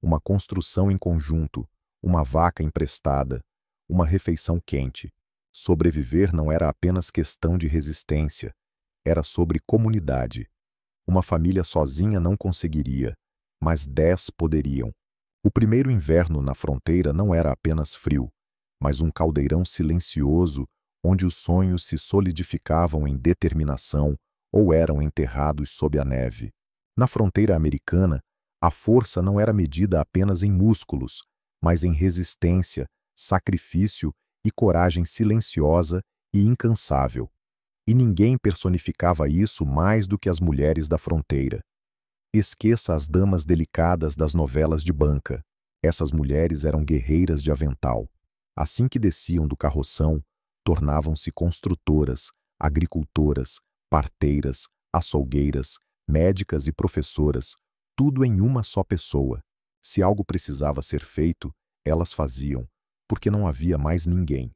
S1: Uma construção em conjunto, uma vaca emprestada, uma refeição quente. Sobreviver não era apenas questão de resistência, era sobre comunidade. Uma família sozinha não conseguiria, mas 10 poderiam. O primeiro inverno na fronteira não era apenas frio, mas um caldeirão silencioso onde os sonhos se solidificavam em determinação ou eram enterrados sob a neve. Na fronteira americana, a força não era medida apenas em músculos, mas em resistência, sacrifício e coragem silenciosa e incansável. E ninguém personificava isso mais do que as mulheres da fronteira. Esqueça as damas delicadas das novelas de banca. Essas mulheres eram guerreiras de avental. Assim que desciam do carroção, tornavam-se construtoras, agricultoras, parteiras, açougueiras, médicas e professoras, tudo em uma só pessoa. Se algo precisava ser feito, elas faziam, porque não havia mais ninguém.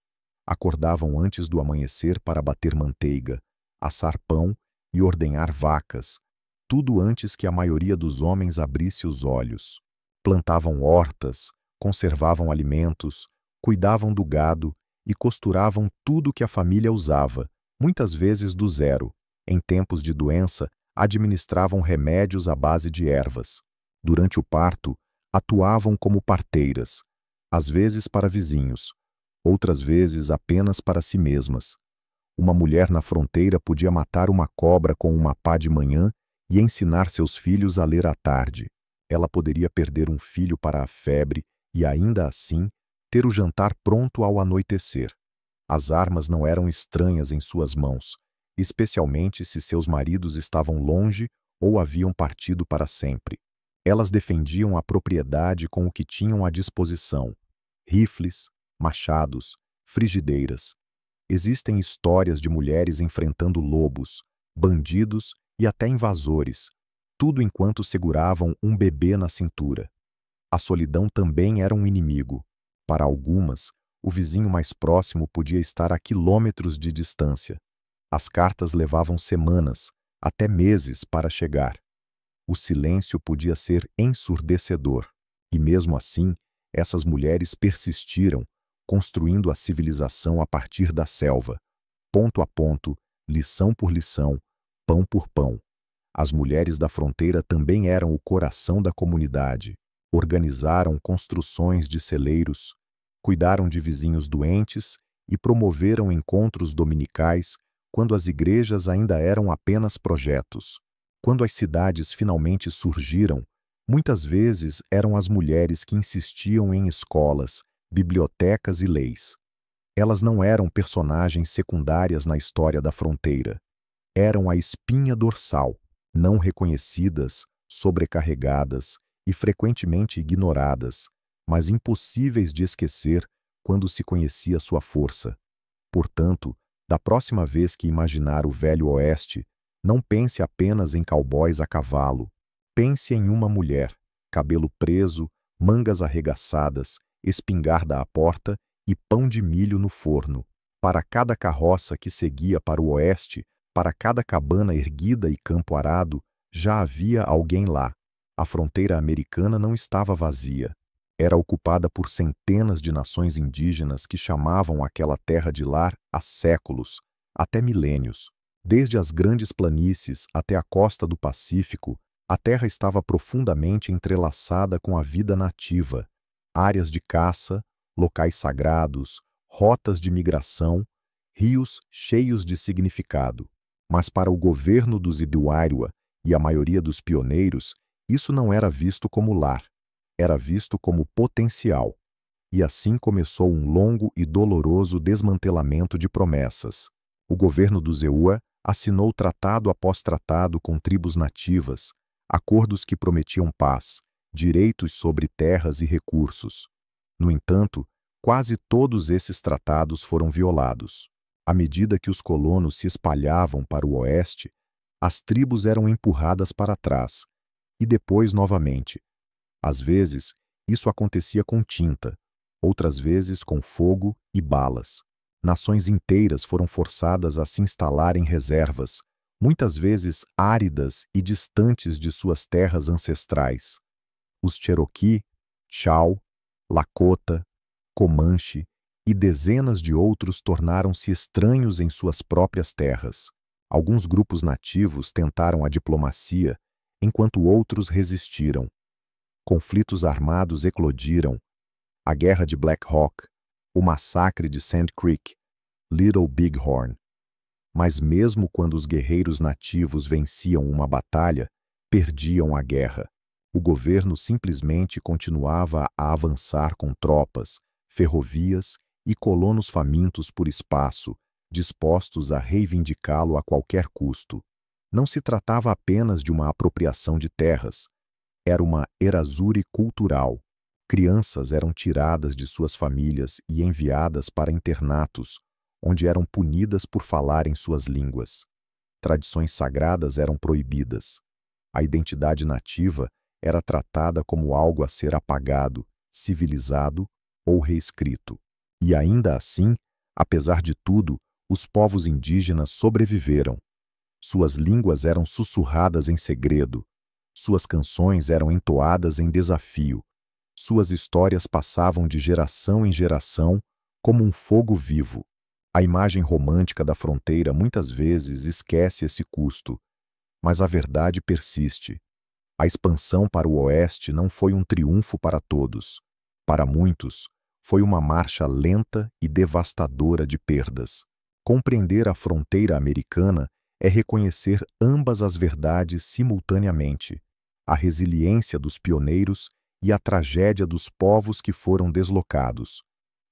S1: Acordavam antes do amanhecer para bater manteiga, assar pão e ordenhar vacas, tudo antes que a maioria dos homens abrisse os olhos. Plantavam hortas, conservavam alimentos, cuidavam do gado e costuravam tudo que a família usava, muitas vezes do zero. Em tempos de doença, administravam remédios à base de ervas. Durante o parto, atuavam como parteiras, às vezes para vizinhos, outras vezes apenas para si mesmas. Uma mulher na fronteira podia matar uma cobra com uma pá de manhã e ensinar seus filhos a ler à tarde. Ela poderia perder um filho para a febre e, ainda assim, ter o jantar pronto ao anoitecer. As armas não eram estranhas em suas mãos, especialmente se seus maridos estavam longe ou haviam partido para sempre. Elas defendiam a propriedade com o que tinham à disposição: rifles, machados, frigideiras. Existem histórias de mulheres enfrentando lobos, bandidos e até invasores, tudo enquanto seguravam um bebê na cintura. A solidão também era um inimigo. Para algumas, o vizinho mais próximo podia estar a quilômetros de distância. As cartas levavam semanas, até meses, para chegar. O silêncio podia ser ensurdecedor. E mesmo assim, essas mulheres persistiram, construindo a civilização a partir da selva, ponto a ponto, lição por lição, pão por pão. As mulheres da fronteira também eram o coração da comunidade. Organizaram construções de celeiros, cuidaram de vizinhos doentes e promoveram encontros dominicais quando as igrejas ainda eram apenas projetos. Quando as cidades finalmente surgiram, muitas vezes eram as mulheres que insistiam em escolas, bibliotecas e leis. Elas não eram personagens secundárias na história da fronteira. Eram a espinha dorsal, não reconhecidas, sobrecarregadas e frequentemente ignoradas, mas impossíveis de esquecer quando se conhecia sua força. Portanto, da próxima vez que imaginar o Velho Oeste, não pense apenas em cowboys a cavalo. Pense em uma mulher, cabelo preso, mangas arregaçadas, espingarda à porta e pão de milho no forno. Para cada carroça que seguia para o oeste, para cada cabana erguida e campo arado, já havia alguém lá. A fronteira americana não estava vazia. Era ocupada por centenas de nações indígenas que chamavam aquela terra de lar há séculos, até milênios. Desde as grandes planícies até a costa do Pacífico, a terra estava profundamente entrelaçada com a vida nativa. Áreas de caça, locais sagrados, rotas de migração, rios cheios de significado. Mas para o governo dos Iduairua e a maioria dos pioneiros, isso não era visto como lar. Era visto como potencial. E assim começou um longo e doloroso desmantelamento de promessas. O governo dos Eua assinou tratado após tratado com tribos nativas, acordos que prometiam paz, direitos sobre terras e recursos. No entanto, quase todos esses tratados foram violados. À medida que os colonos se espalhavam para o oeste, as tribos eram empurradas para trás, e depois novamente. Às vezes, isso acontecia com tinta, outras vezes com fogo e balas. Nações inteiras foram forçadas a se instalar em reservas, muitas vezes áridas e distantes de suas terras ancestrais. Os Cherokee, Chau, Lakota, Comanche e dezenas de outros tornaram-se estranhos em suas próprias terras. Alguns grupos nativos tentaram a diplomacia, enquanto outros resistiram. Conflitos armados eclodiram. A Guerra de Black Hawk, o massacre de Sand Creek, Little Bighorn. Mas mesmo quando os guerreiros nativos venciam uma batalha, perdiam a guerra. O governo simplesmente continuava a avançar com tropas, ferrovias e colonos famintos por espaço, dispostos a reivindicá-lo a qualquer custo. Não se tratava apenas de uma apropriação de terras. Era uma erasure cultural. Crianças eram tiradas de suas famílias e enviadas para internatos, onde eram punidas por falarem suas línguas. Tradições sagradas eram proibidas. A identidade nativa era tratada como algo a ser apagado, civilizado ou reescrito. E ainda assim, apesar de tudo, os povos indígenas sobreviveram. Suas línguas eram sussurradas em segredo. Suas canções eram entoadas em desafio. Suas histórias passavam de geração em geração como um fogo vivo. A imagem romântica da fronteira muitas vezes esquece esse custo, mas a verdade persiste. A expansão para o oeste não foi um triunfo para todos. Para muitos, foi uma marcha lenta e devastadora de perdas. Compreender a fronteira americana é reconhecer ambas as verdades simultaneamente: a resiliência dos pioneiros e a tragédia dos povos que foram deslocados.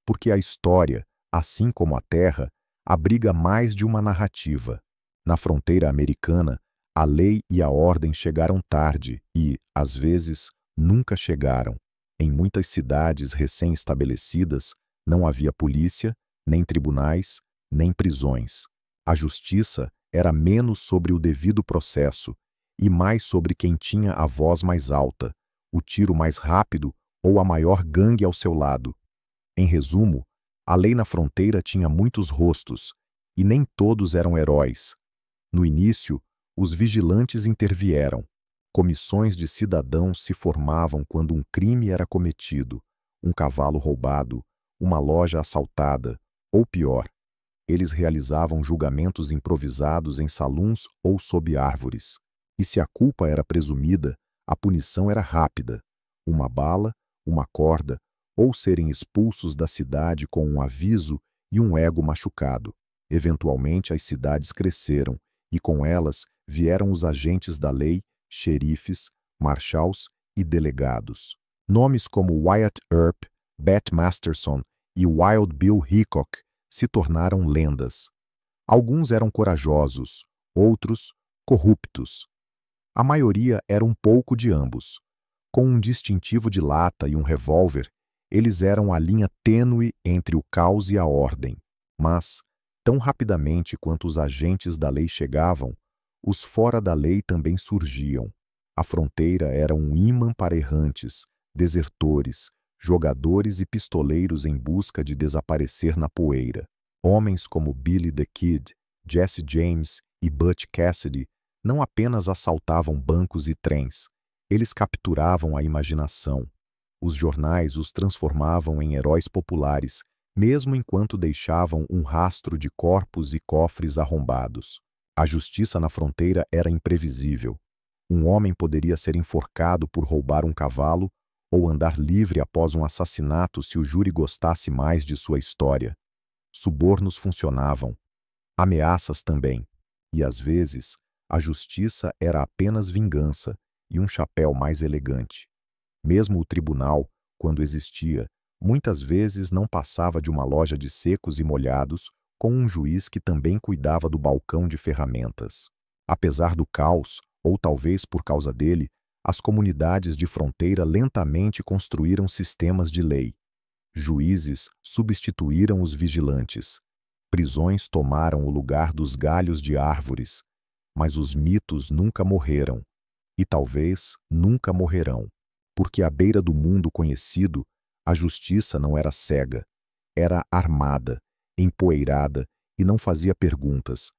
S1: Porque a história, assim como a terra, abriga mais de uma narrativa. Na fronteira americana, A lei e a ordem chegaram tarde e, às vezes, nunca chegaram. Em muitas cidades recém-estabelecidas, não havia polícia, nem tribunais, nem prisões. A justiça era menos sobre o devido processo e mais sobre quem tinha a voz mais alta, o tiro mais rápido ou a maior gangue ao seu lado. Em resumo, a lei na fronteira tinha muitos rostos e nem todos eram heróis. No início, os vigilantes intervieram. Comissões de cidadãos se formavam quando um crime era cometido, um cavalo roubado, uma loja assaltada, ou pior, eles realizavam julgamentos improvisados em saluns ou sob árvores. E se a culpa era presumida, a punição era rápida: uma bala, uma corda, ou serem expulsos da cidade com um aviso e um ego machucado. Eventualmente, as cidades cresceram, e com elas vieram os agentes da lei, xerifes, marshals e delegados. Nomes como Wyatt Earp, Bat Masterson e Wild Bill Hickok se tornaram lendas. Alguns eram corajosos, outros corruptos. A maioria era um pouco de ambos. Com um distintivo de lata e um revólver, eles eram a linha tênue entre o caos e a ordem. Mas, tão rapidamente quanto os agentes da lei chegavam, os fora da lei também surgiam. A fronteira era um imã para errantes, desertores, jogadores e pistoleiros em busca de desaparecer na poeira. Homens como Billy the Kid, Jesse James e Butch Cassidy não apenas assaltavam bancos e trens, eles capturavam a imaginação. Os jornais os transformavam em heróis populares, mesmo enquanto deixavam um rastro de corpos e cofres arrombados. A justiça na fronteira era imprevisível. Um homem poderia ser enforcado por roubar um cavalo ou andar livre após um assassinato se o júri gostasse mais de sua história. Subornos funcionavam, ameaças também, e às vezes a justiça era apenas vingança e um chapéu mais elegante. Mesmo o tribunal, quando existia, muitas vezes não passava de uma loja de secos e molhados com um juiz que também cuidava do balcão de ferramentas. Apesar do caos, ou talvez por causa dele, as comunidades de fronteira lentamente construíram sistemas de lei. Juízes substituíram os vigilantes. Prisões tomaram o lugar dos galhos de árvores. Mas os mitos nunca morreram. E talvez nunca morrerão. Porque à beira do mundo conhecido, a justiça não era cega. Era armada, empoeirada e não fazia perguntas.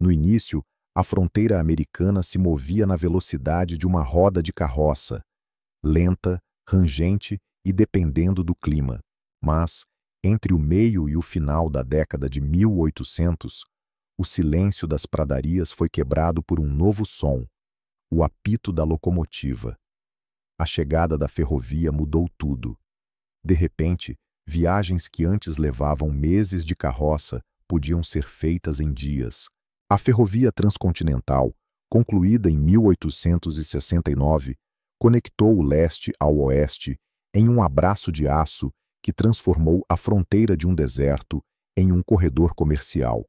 S1: No início, a fronteira americana se movia na velocidade de uma roda de carroça, lenta, rangente e dependendo do clima. Mas, entre o meio e o final da década de 1800, o silêncio das pradarias foi quebrado por um novo som, o apito da locomotiva. A chegada da ferrovia mudou tudo. De repente, viagens que antes levavam meses de carroça podiam ser feitas em dias. A ferrovia transcontinental, concluída em 1869, conectou o leste ao oeste em um abraço de aço que transformou a fronteira de um deserto em um corredor comercial.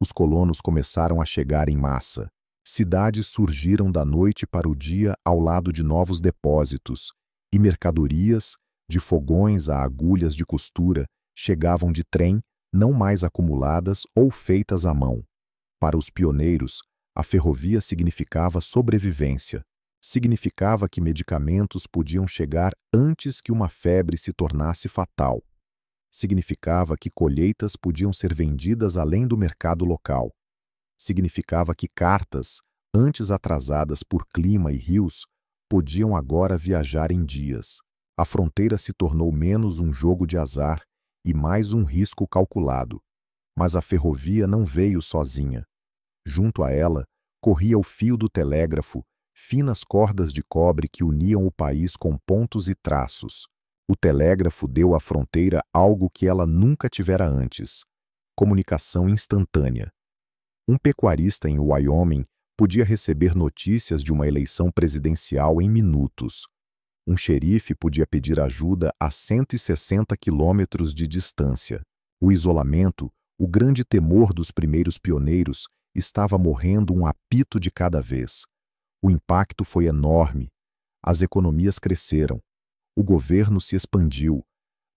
S1: Os colonos começaram a chegar em massa. Cidades surgiram da noite para o dia ao lado de novos depósitos, e mercadorias, de fogões a agulhas de costura, chegavam de trem, não mais acumuladas ou feitas à mão. Para os pioneiros, a ferrovia significava sobrevivência. Significava que medicamentos podiam chegar antes que uma febre se tornasse fatal. Significava que colheitas podiam ser vendidas além do mercado local. Significava que cartas, antes atrasadas por clima e rios, podiam agora viajar em dias. A fronteira se tornou menos um jogo de azar e mais um risco calculado. Mas a ferrovia não veio sozinha. Junto a ela, corria o fio do telégrafo, finas cordas de cobre que uniam o país com pontos e traços. O telégrafo deu à fronteira algo que ela nunca tivera antes: comunicação instantânea. Um pecuarista em Wyoming podia receber notícias de uma eleição presidencial em minutos. Um xerife podia pedir ajuda a 160 quilômetros de distância. O isolamento, o grande temor dos primeiros pioneiros, estava morrendo um apito de cada vez. O impacto foi enorme. As economias cresceram. O governo se expandiu.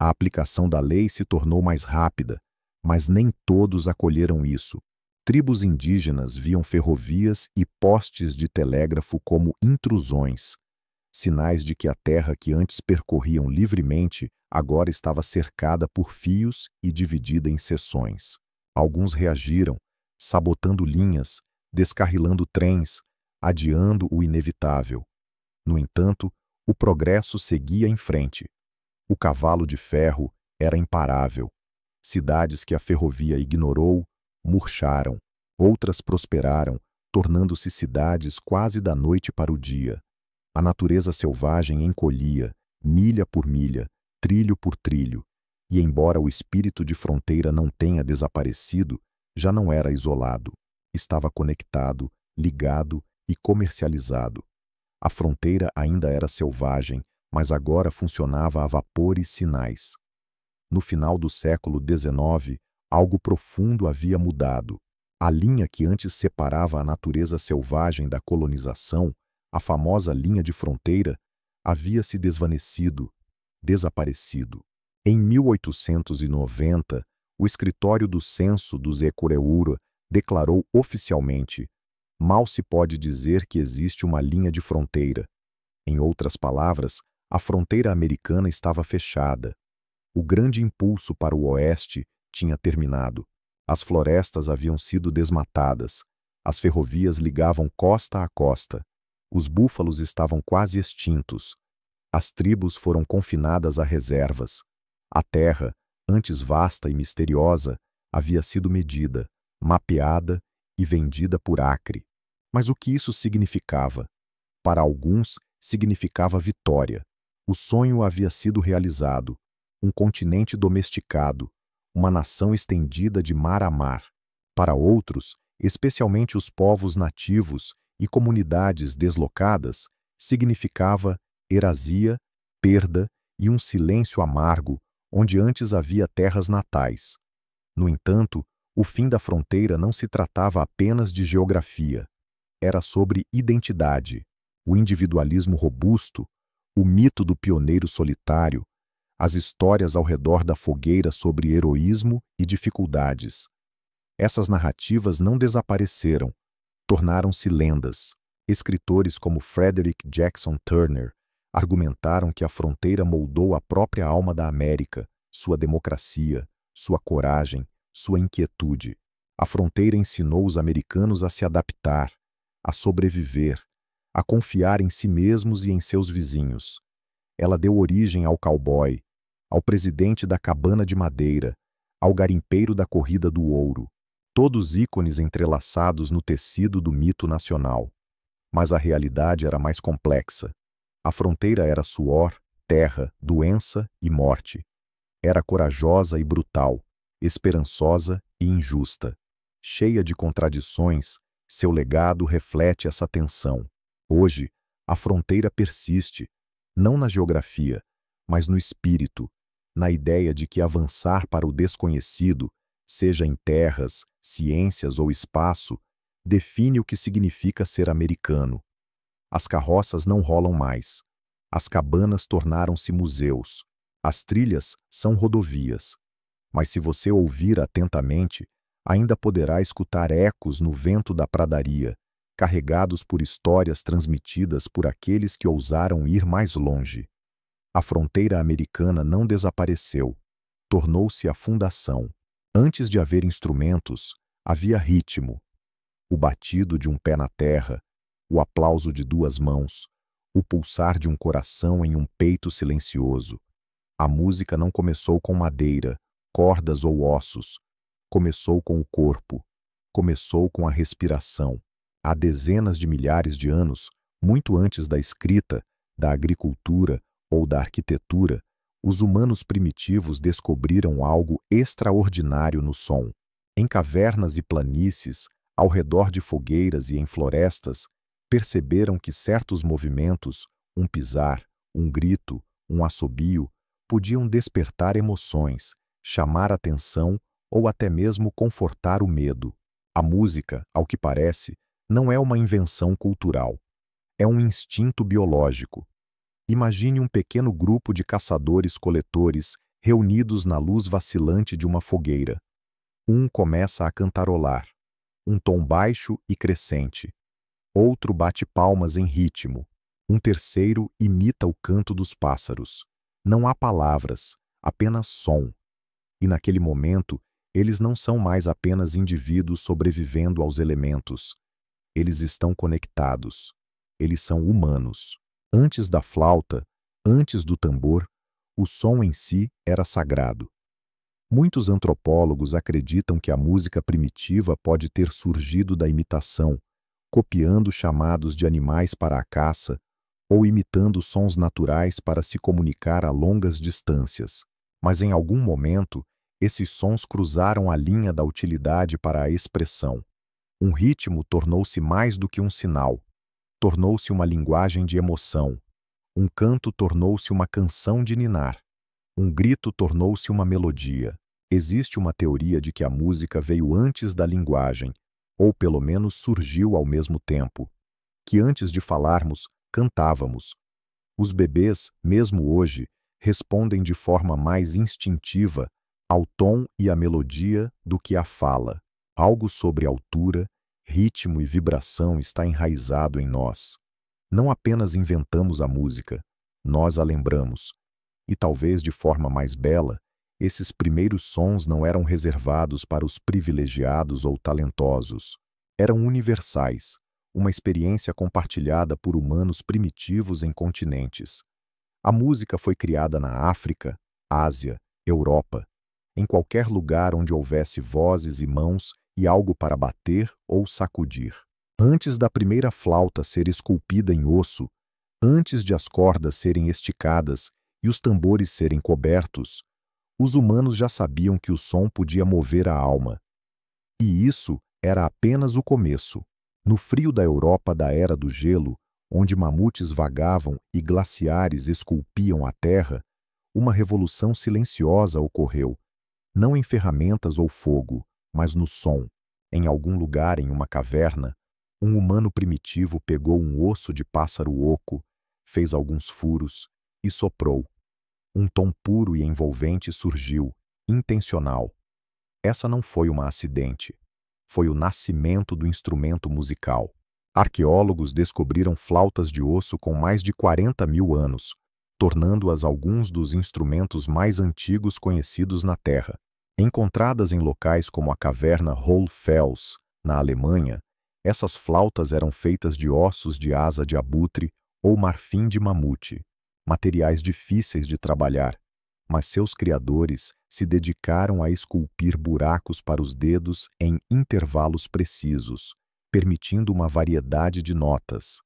S1: A aplicação da lei se tornou mais rápida, mas nem todos acolheram isso. Tribos indígenas viam ferrovias e postes de telégrafo como intrusões, sinais de que a terra que antes percorriam livremente agora estava cercada por fios e dividida em seções. Alguns reagiram, sabotando linhas, descarrilando trens, adiando o inevitável. No entanto, o progresso seguia em frente. O cavalo de ferro era imparável. Cidades que a ferrovia ignorou, murcharam. Outras prosperaram, tornando-se cidades quase da noite para o dia. A natureza selvagem encolhia, milha por milha, trilho por trilho, e embora o espírito de fronteira não tenha desaparecido, já não era isolado. Estava conectado, ligado e comercializado. A fronteira ainda era selvagem, mas agora funcionava a vapor e sinais. No final do século XIX, algo profundo havia mudado. A linha que antes separava a natureza selvagem da colonização, a famosa linha de fronteira, havia se desvanecido, desaparecido. Em 1890, o escritório do Censo dos Ecureura declarou oficialmente: mal se pode dizer que existe uma linha de fronteira. Em outras palavras, a fronteira americana estava fechada. O grande impulso para o oeste tinha terminado. As florestas haviam sido desmatadas. As ferrovias ligavam costa a costa. Os búfalos estavam quase extintos. As tribos foram confinadas a reservas. A terra, antes vasta e misteriosa, havia sido medida, mapeada e vendida por acre. Mas o que isso significava? Para alguns, significava vitória. O sonho havia sido realizado. Um continente domesticado, uma nação estendida de mar a mar. Para outros, especialmente os povos nativos e comunidades deslocadas, significava erasia, perda e um silêncio amargo onde antes havia terras natais. No entanto, o fim da fronteira não se tratava apenas de geografia. Era sobre identidade, o individualismo robusto, o mito do pioneiro solitário, as histórias ao redor da fogueira sobre heroísmo e dificuldades. Essas narrativas não desapareceram, tornaram-se lendas. Escritores como Frederick Jackson Turner argumentaram que a fronteira moldou a própria alma da América, sua democracia, sua coragem, sua inquietude. A fronteira ensinou os americanos a se adaptar, a sobreviver, a confiar em si mesmos e em seus vizinhos. Ela deu origem ao cowboy, ao presidente da cabana de madeira, ao garimpeiro da corrida do ouro, todos ícones entrelaçados no tecido do mito nacional. Mas a realidade era mais complexa. A fronteira era suor, terra, doença e morte. Era corajosa e brutal, esperançosa e injusta. Cheia de contradições, seu legado reflete essa tensão. Hoje, a fronteira persiste, não na geografia, mas no espírito, na ideia de que avançar para o desconhecido, seja em terras, ciências ou espaço, define o que significa ser americano. As carroças não rolam mais. As cabanas tornaram-se museus. As trilhas são rodovias. Mas se você ouvir atentamente, ainda poderá escutar ecos no vento da pradaria, carregados por histórias transmitidas por aqueles que ousaram ir mais longe. A fronteira americana não desapareceu, tornou-se a fundação. Antes de haver instrumentos, havia ritmo. O batido de um pé na terra, o aplauso de duas mãos, o pulsar de um coração em um peito silencioso. A música não começou com madeira, cordas ou ossos. Começou com o corpo. Começou com a respiração. Há dezenas de milhares de anos, muito antes da escrita, da agricultura ou da arquitetura, os humanos primitivos descobriram algo extraordinário no som. Em cavernas e planícies, ao redor de fogueiras e em florestas, perceberam que certos movimentos, um pisar, um grito, um assobio, podiam despertar emoções, chamar atenção ou até mesmo confortar o medo. A música, ao que parece, não é uma invenção cultural. É um instinto biológico. Imagine um pequeno grupo de caçadores-coletores reunidos na luz vacilante de uma fogueira. Um começa a cantarolar, um tom baixo e crescente. Outro bate palmas em ritmo. Um terceiro imita o canto dos pássaros. Não há palavras, apenas som. E naquele momento, eles não são mais apenas indivíduos sobrevivendo aos elementos. Eles estão conectados. Eles são humanos. Antes da flauta, antes do tambor, o som em si era sagrado. Muitos antropólogos acreditam que a música primitiva pode ter surgido da imitação, copiando chamados de animais para a caça ou imitando sons naturais para se comunicar a longas distâncias. Mas em algum momento, esses sons cruzaram a linha da utilidade para a expressão. Um ritmo tornou-se mais do que um sinal, tornou-se uma linguagem de emoção. Um canto tornou-se uma canção de ninar. Um grito tornou-se uma melodia. Existe uma teoria de que a música veio antes da linguagem, ou pelo menos surgiu ao mesmo tempo, que antes de falarmos, cantávamos. Os bebês, mesmo hoje, respondem de forma mais instintiva ao tom e à melodia do que à fala. Algo sobre altura, ritmo e vibração está enraizado em nós. Não apenas inventamos a música, nós a lembramos. E talvez de forma mais bela, esses primeiros sons não eram reservados para os privilegiados ou talentosos. Eram universais, uma experiência compartilhada por humanos primitivos em continentes. A música foi criada na África, Ásia, Europa, em qualquer lugar onde houvesse vozes e mãos e algo para bater ou sacudir. Antes da primeira flauta ser esculpida em osso, antes de as cordas serem esticadas e os tambores serem cobertos, os humanos já sabiam que o som podia mover a alma. E isso era apenas o começo. No frio da Europa da Era do Gelo, onde mamutes vagavam e glaciares esculpiam a terra, uma revolução silenciosa ocorreu, não em ferramentas ou fogo, mas no som. Em algum lugar em uma caverna, um humano primitivo pegou um osso de pássaro oco, fez alguns furos e soprou. Um tom puro e envolvente surgiu, intencional. Essa não foi um acidente. Foi o nascimento do instrumento musical. Arqueólogos descobriram flautas de osso com mais de 40.000 anos, tornando-as alguns dos instrumentos mais antigos conhecidos na Terra. Encontradas em locais como a caverna Hohlfels, na Alemanha, essas flautas eram feitas de ossos de asa de abutre ou marfim de mamute, materiais difíceis de trabalhar, mas seus criadores se dedicaram a esculpir buracos para os dedos em intervalos precisos, permitindo uma variedade de notas.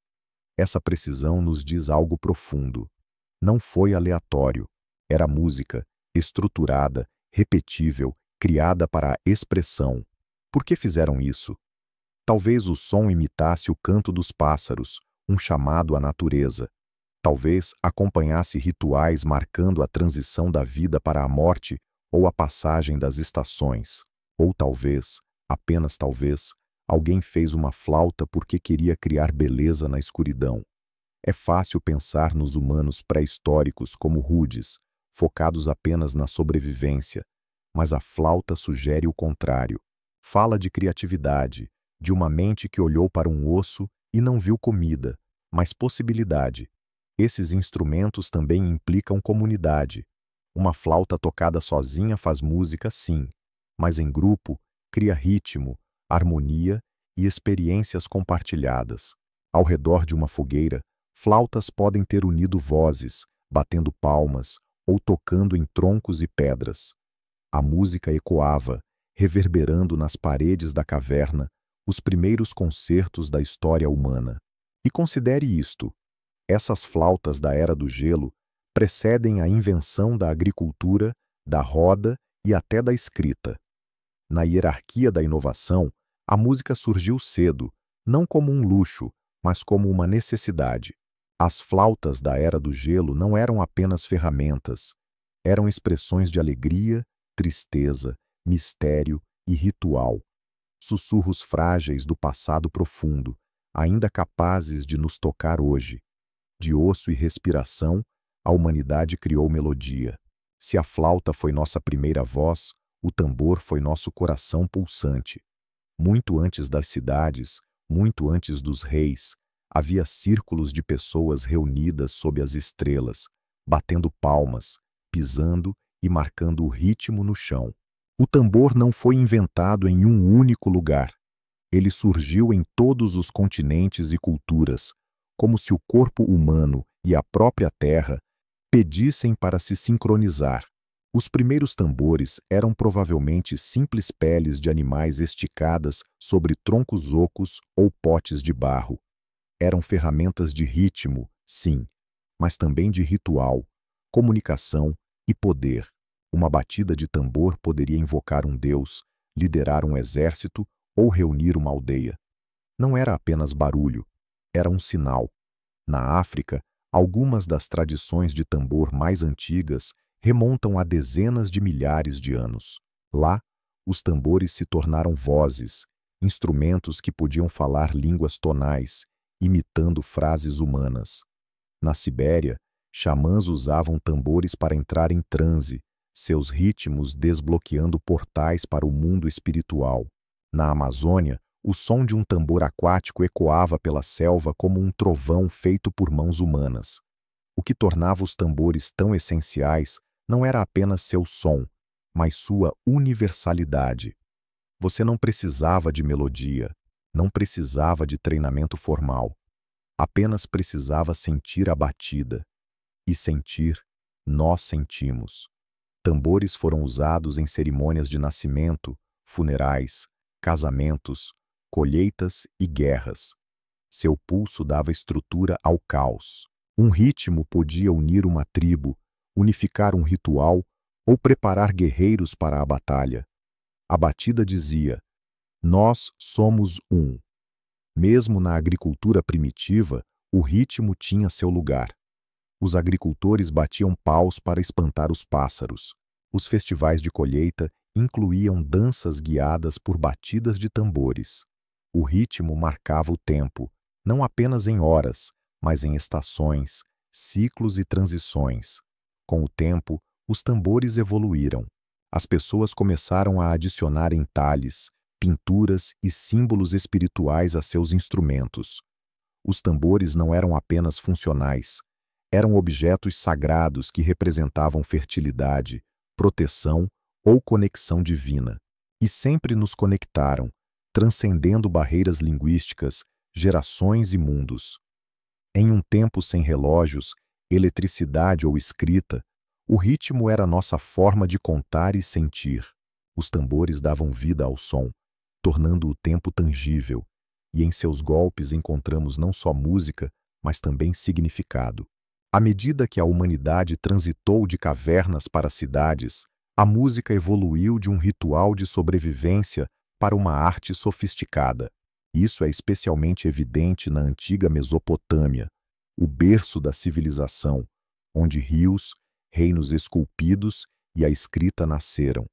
S1: Essa precisão nos diz algo profundo. Não foi aleatório. Era música, estruturada, repetível, criada para a expressão. Por que fizeram isso? Talvez o som imitasse o canto dos pássaros, um chamado à natureza. Talvez acompanhasse rituais marcando a transição da vida para a morte ou a passagem das estações. Ou talvez, apenas talvez, alguém fez uma flauta porque queria criar beleza na escuridão. É fácil pensar nos humanos pré-históricos como rudes, focados apenas na sobrevivência, mas a flauta sugere o contrário. Fala de criatividade, de uma mente que olhou para um osso e não viu comida, mas possibilidade. Esses instrumentos também implicam comunidade. Uma flauta tocada sozinha faz música, sim, mas em grupo cria ritmo, harmonia e experiências compartilhadas. Ao redor de uma fogueira, flautas podem ter unido vozes, batendo palmas ou tocando em troncos e pedras. A música ecoava, reverberando nas paredes da caverna, os primeiros concertos da história humana. E considere isto: essas flautas da Era do Gelo precedem a invenção da agricultura, da roda e até da escrita. Na hierarquia da inovação, a música surgiu cedo, não como um luxo, mas como uma necessidade. As flautas da Era do Gelo não eram apenas ferramentas, eram expressões de alegria, tristeza, mistério e ritual. sussurros frágeis do passado profundo, ainda capazes de nos tocar hoje. De osso e respiração, a humanidade criou melodia. Se a flauta foi nossa primeira voz, o tambor foi nosso coração pulsante. Muito antes das cidades, muito antes dos reis, havia círculos de pessoas reunidas sob as estrelas, batendo palmas, pisando e marcando o ritmo no chão. O tambor não foi inventado em um único lugar. Ele surgiu em todos os continentes e culturas, como se o corpo humano e a própria terra pedissem para se sincronizar. Os primeiros tambores eram provavelmente simples peles de animais esticadas sobre troncos ocos ou potes de barro. Eram ferramentas de ritmo, sim, mas também de ritual, comunicação e poder. Uma batida de tambor poderia invocar um deus, liderar um exército ou reunir uma aldeia. Não era apenas barulho, era um sinal. Na África, algumas das tradições de tambor mais antigas remontam a dezenas de milhares de anos. Lá, os tambores se tornaram vozes, instrumentos que podiam falar línguas tonais, imitando frases humanas. Na Sibéria, xamãs usavam tambores para entrar em transe, seus ritmos desbloqueando portais para o mundo espiritual. Na Amazônia, o som de um tambor aquático ecoava pela selva como um trovão feito por mãos humanas. O que tornava os tambores tão essenciais não era apenas seu som, mas sua universalidade. Você não precisava de melodia, não precisava de treinamento formal. Apenas precisava sentir a batida. E sentir, nós sentimos. Tambores foram usados em cerimônias de nascimento, funerais, casamentos, colheitas e guerras. Seu pulso dava estrutura ao caos. Um ritmo podia unir uma tribo, unificar um ritual ou preparar guerreiros para a batalha. A batida dizia: nós somos um. Mesmo na agricultura primitiva, o ritmo tinha seu lugar. Os agricultores batiam paus para espantar os pássaros. Os festivais de colheita incluíam danças guiadas por batidas de tambores. O ritmo marcava o tempo, não apenas em horas, mas em estações, ciclos e transições. Com o tempo, os tambores evoluíram. As pessoas começaram a adicionar entalhes, pinturas e símbolos espirituais a seus instrumentos. Os tambores não eram apenas funcionais, eram objetos sagrados que representavam fertilidade, proteção ou conexão divina. E sempre nos conectaram, transcendendo barreiras linguísticas, gerações e mundos. Em um tempo sem relógios, eletricidade ou escrita, o ritmo era nossa forma de contar e sentir. Os tambores davam vida ao som, tornando o tempo tangível, e em seus golpes encontramos não só música, mas também significado. À medida que a humanidade transitou de cavernas para cidades, a música evoluiu de um ritual de sobrevivência para uma arte sofisticada. Isso é especialmente evidente na antiga Mesopotâmia, o berço da civilização, onde rios, reinos esculpidos e a escrita nasceram.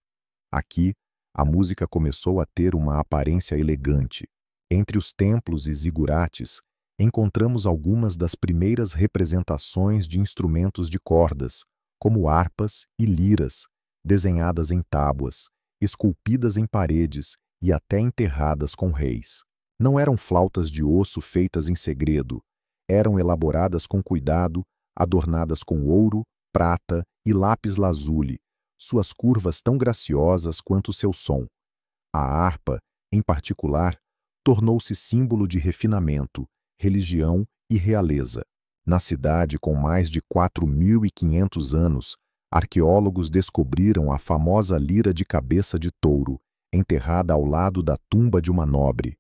S1: Aqui, a música começou a ter uma aparência elegante. Entre os templos e zigurates, encontramos algumas das primeiras representações de instrumentos de cordas, como harpas e liras, desenhadas em tábuas, esculpidas em paredes e até enterradas com reis. Não eram flautas de osso feitas em segredo, eram elaboradas com cuidado, adornadas com ouro, prata e lápis-lazuli, suas curvas tão graciosas quanto seu som. A harpa, em particular, tornou-se símbolo de refinamento, religião e realeza. Na cidade com mais de 4.500 anos, arqueólogos descobriram a famosa lira de cabeça de touro, enterrada ao lado da tumba de uma nobre.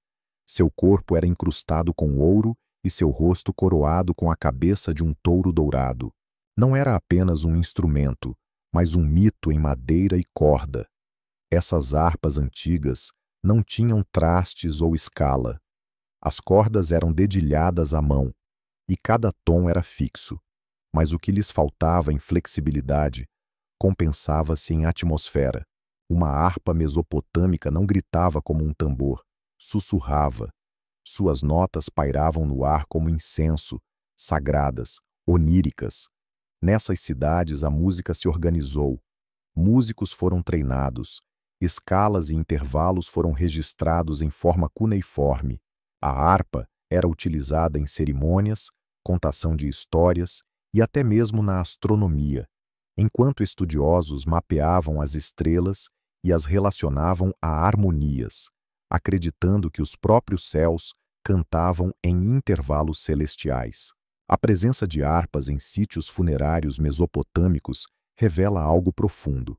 S1: Seu corpo era incrustado com ouro e seu rosto coroado com a cabeça de um touro dourado. Não era apenas um instrumento, mas um mito em madeira e corda. Essas harpas antigas não tinham trastes ou escala. As cordas eram dedilhadas à mão, e cada tom era fixo, mas o que lhes faltava em flexibilidade compensava-se em atmosfera. Uma harpa mesopotâmica não gritava como um tambor, sussurrava. Suas notas pairavam no ar como incenso, sagradas, oníricas. Nessas cidades a música se organizou. Músicos foram treinados. Escalas e intervalos foram registrados em forma cuneiforme. A harpa era utilizada em cerimônias, contação de histórias e até mesmo na astronomia, enquanto estudiosos mapeavam as estrelas e as relacionavam a harmonias, acreditando que os próprios céus cantavam em intervalos celestiais. A presença de harpas em sítios funerários mesopotâmicos revela algo profundo.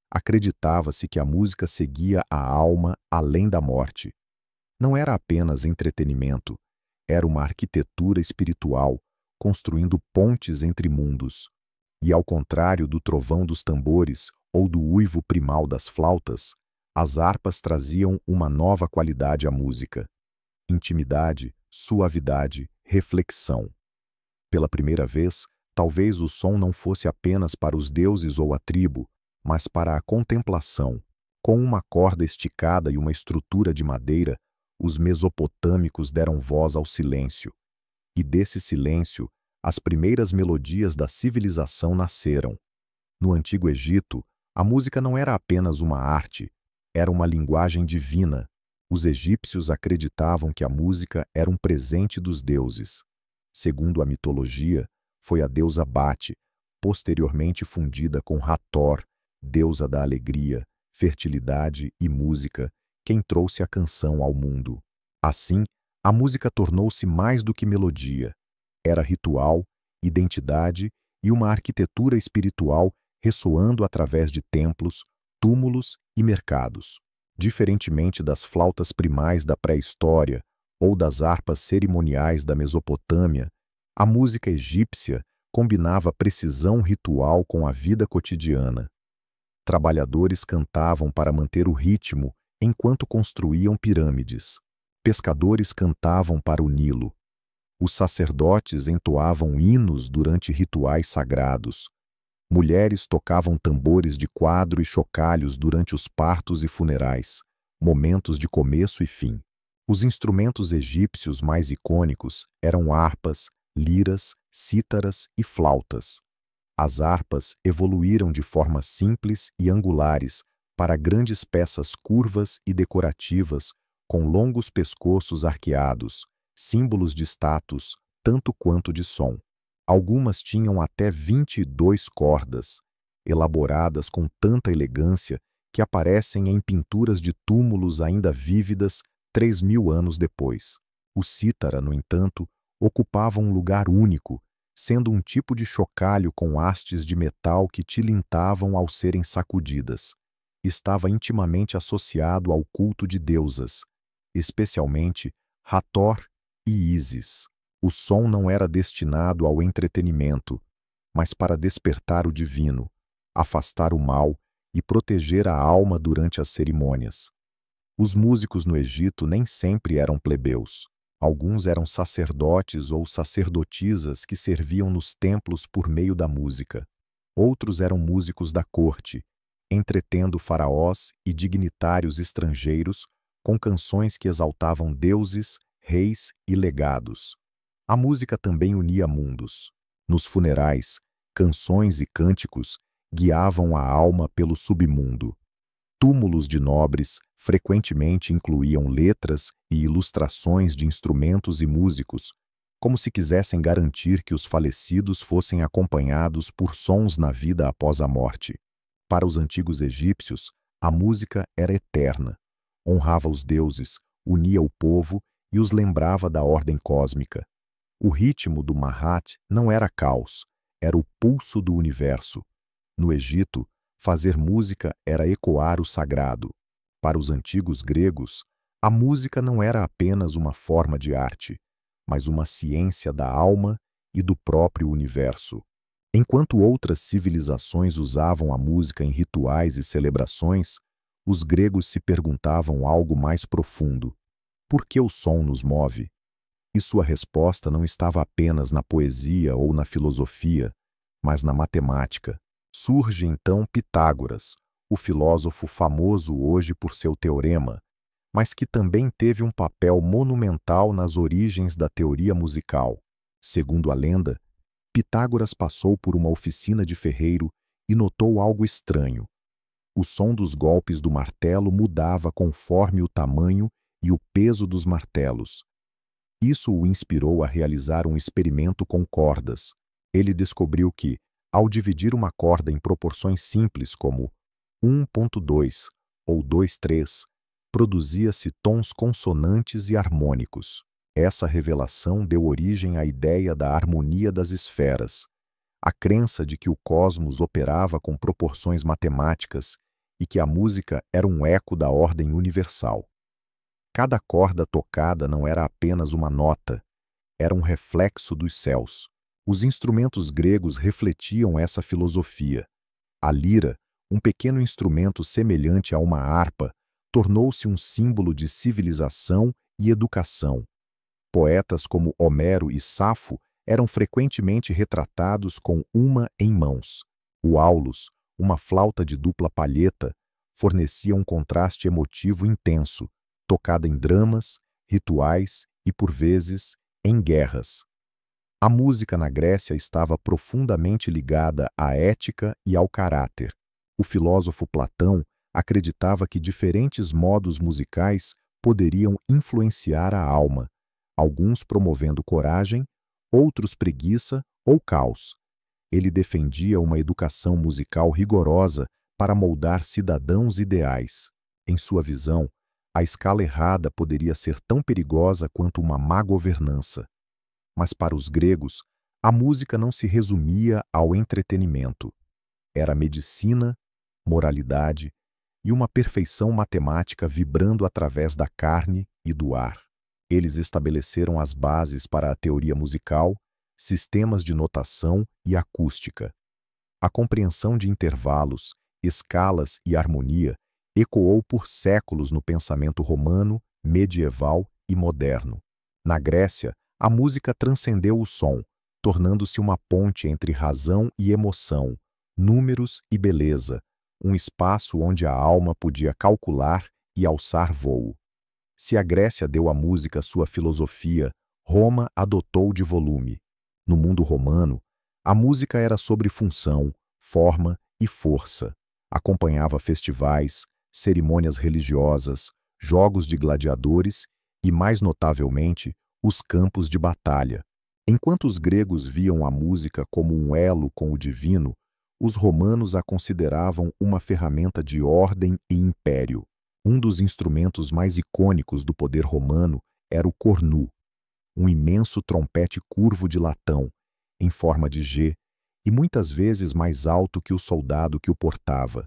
S1: Acreditava-se que a música seguia a alma além da morte. Não era apenas entretenimento, era uma arquitetura espiritual, construindo pontes entre mundos. E ao contrário do trovão dos tambores ou do uivo primal das flautas, as harpas traziam uma nova qualidade à música: intimidade, suavidade, reflexão. Pela primeira vez, talvez o som não fosse apenas para os deuses ou a tribo, mas para a contemplação. Com uma corda esticada e uma estrutura de madeira, os mesopotâmicos deram voz ao silêncio. E desse silêncio, as primeiras melodias da civilização nasceram. No Antigo Egito, a música não era apenas uma arte, era uma linguagem divina. Os egípcios acreditavam que a música era um presente dos deuses. Segundo a mitologia, foi a deusa Bate, posteriormente fundida com Hathor, deusa da alegria, fertilidade e música, quem trouxe a canção ao mundo. Assim, a música tornou-se mais do que melodia. Era ritual, identidade e uma arquitetura espiritual ressoando através de templos, túmulos e mercados. Diferentemente das flautas primais da pré-história ou das harpas cerimoniais da Mesopotâmia, a música egípcia combinava precisão ritual com a vida cotidiana. Trabalhadores cantavam para manter o ritmo enquanto construíam pirâmides. Pescadores cantavam para o Nilo. Os sacerdotes entoavam hinos durante rituais sagrados. Mulheres tocavam tambores de quadro e chocalhos durante os partos e funerais, momentos de começo e fim. Os instrumentos egípcios mais icônicos eram harpas, liras, cítaras e flautas. As harpas evoluíram de formas simples e angulares para grandes peças curvas e decorativas, com longos pescoços arqueados, símbolos de status, tanto quanto de som. Algumas tinham até 22 cordas, elaboradas com tanta elegância que aparecem em pinturas de túmulos ainda vívidas 3.000 anos depois. O cítara, no entanto, ocupava um lugar único, sendo um tipo de chocalho com hastes de metal que tilintavam ao serem sacudidas. Estava intimamente associado ao culto de deusas, especialmente Hathor e Ísis. O som não era destinado ao entretenimento, mas para despertar o divino, afastar o mal e proteger a alma durante as cerimônias. Os músicos no Egito nem sempre eram plebeus. Alguns eram sacerdotes ou sacerdotisas que serviam nos templos por meio da música. Outros eram músicos da corte, entretendo faraós e dignitários estrangeiros com canções que exaltavam deuses, reis e legados. A música também unia mundos. Nos funerais, canções e cânticos guiavam a alma pelo submundo. Túmulos de nobres frequentemente incluíam letras e ilustrações de instrumentos e músicos, como se quisessem garantir que os falecidos fossem acompanhados por sons na vida após a morte. Para os antigos egípcios, a música era eterna, honrava os deuses, unia o povo e os lembrava da ordem cósmica. O ritmo do Mahat não era caos, era o pulso do universo. No Egito, fazer música era ecoar o sagrado. Para os antigos gregos, a música não era apenas uma forma de arte, mas uma ciência da alma e do próprio universo. Enquanto outras civilizações usavam a música em rituais e celebrações, os gregos se perguntavam algo mais profundo: por que o som nos move? E sua resposta não estava apenas na poesia ou na filosofia, mas na matemática. Surge então Pitágoras, o filósofo famoso hoje por seu teorema, mas que também teve um papel monumental nas origens da teoria musical. Segundo a lenda, Pitágoras passou por uma oficina de ferreiro e notou algo estranho. O som dos golpes do martelo mudava conforme o tamanho e o peso dos martelos. Isso o inspirou a realizar um experimento com cordas. Ele descobriu que, ao dividir uma corda em proporções simples como 1.2 ou 2:3, produzia-se tons consonantes e harmônicos. Essa revelação deu origem à ideia da harmonia das esferas, a crença de que o cosmos operava com proporções matemáticas e que a música era um eco da ordem universal. Cada corda tocada não era apenas uma nota, era um reflexo dos céus. Os instrumentos gregos refletiam essa filosofia. A lira, um pequeno instrumento semelhante a uma harpa, tornou-se um símbolo de civilização e educação. Poetas como Homero e Safo eram frequentemente retratados com uma em mãos. O aulos, uma flauta de dupla palheta, fornecia um contraste emotivo intenso, tocada em dramas, rituais e, por vezes, em guerras. A música na Grécia estava profundamente ligada à ética e ao caráter. O filósofo Platão acreditava que diferentes modos musicais poderiam influenciar a alma, alguns promovendo coragem, outros preguiça ou caos. Ele defendia uma educação musical rigorosa para moldar cidadãos ideais. Em sua visão, a escala errada poderia ser tão perigosa quanto uma má governança. Mas para os gregos, a música não se resumia ao entretenimento. Era medicina, moralidade e uma perfeição matemática vibrando através da carne e do ar. Eles estabeleceram as bases para a teoria musical, sistemas de notação e acústica. A compreensão de intervalos, escalas e harmonia ecoou por séculos no pensamento romano, medieval e moderno. Na Grécia, a música transcendeu o som, tornando-se uma ponte entre razão e emoção, números e beleza, um espaço onde a alma podia calcular e alçar voo. Se a Grécia deu à música sua filosofia, Roma adotou de volume. No mundo romano, a música era sobre função, forma e força. Acompanhava festivais, cerimônias religiosas, jogos de gladiadores e, mais notavelmente, os campos de batalha. Enquanto os gregos viam a música como um elo com o divino, os romanos a consideravam uma ferramenta de ordem e império. Um dos instrumentos mais icônicos do poder romano era o cornu, um imenso trompete curvo de latão, em forma de G, e muitas vezes mais alto que o soldado que o portava.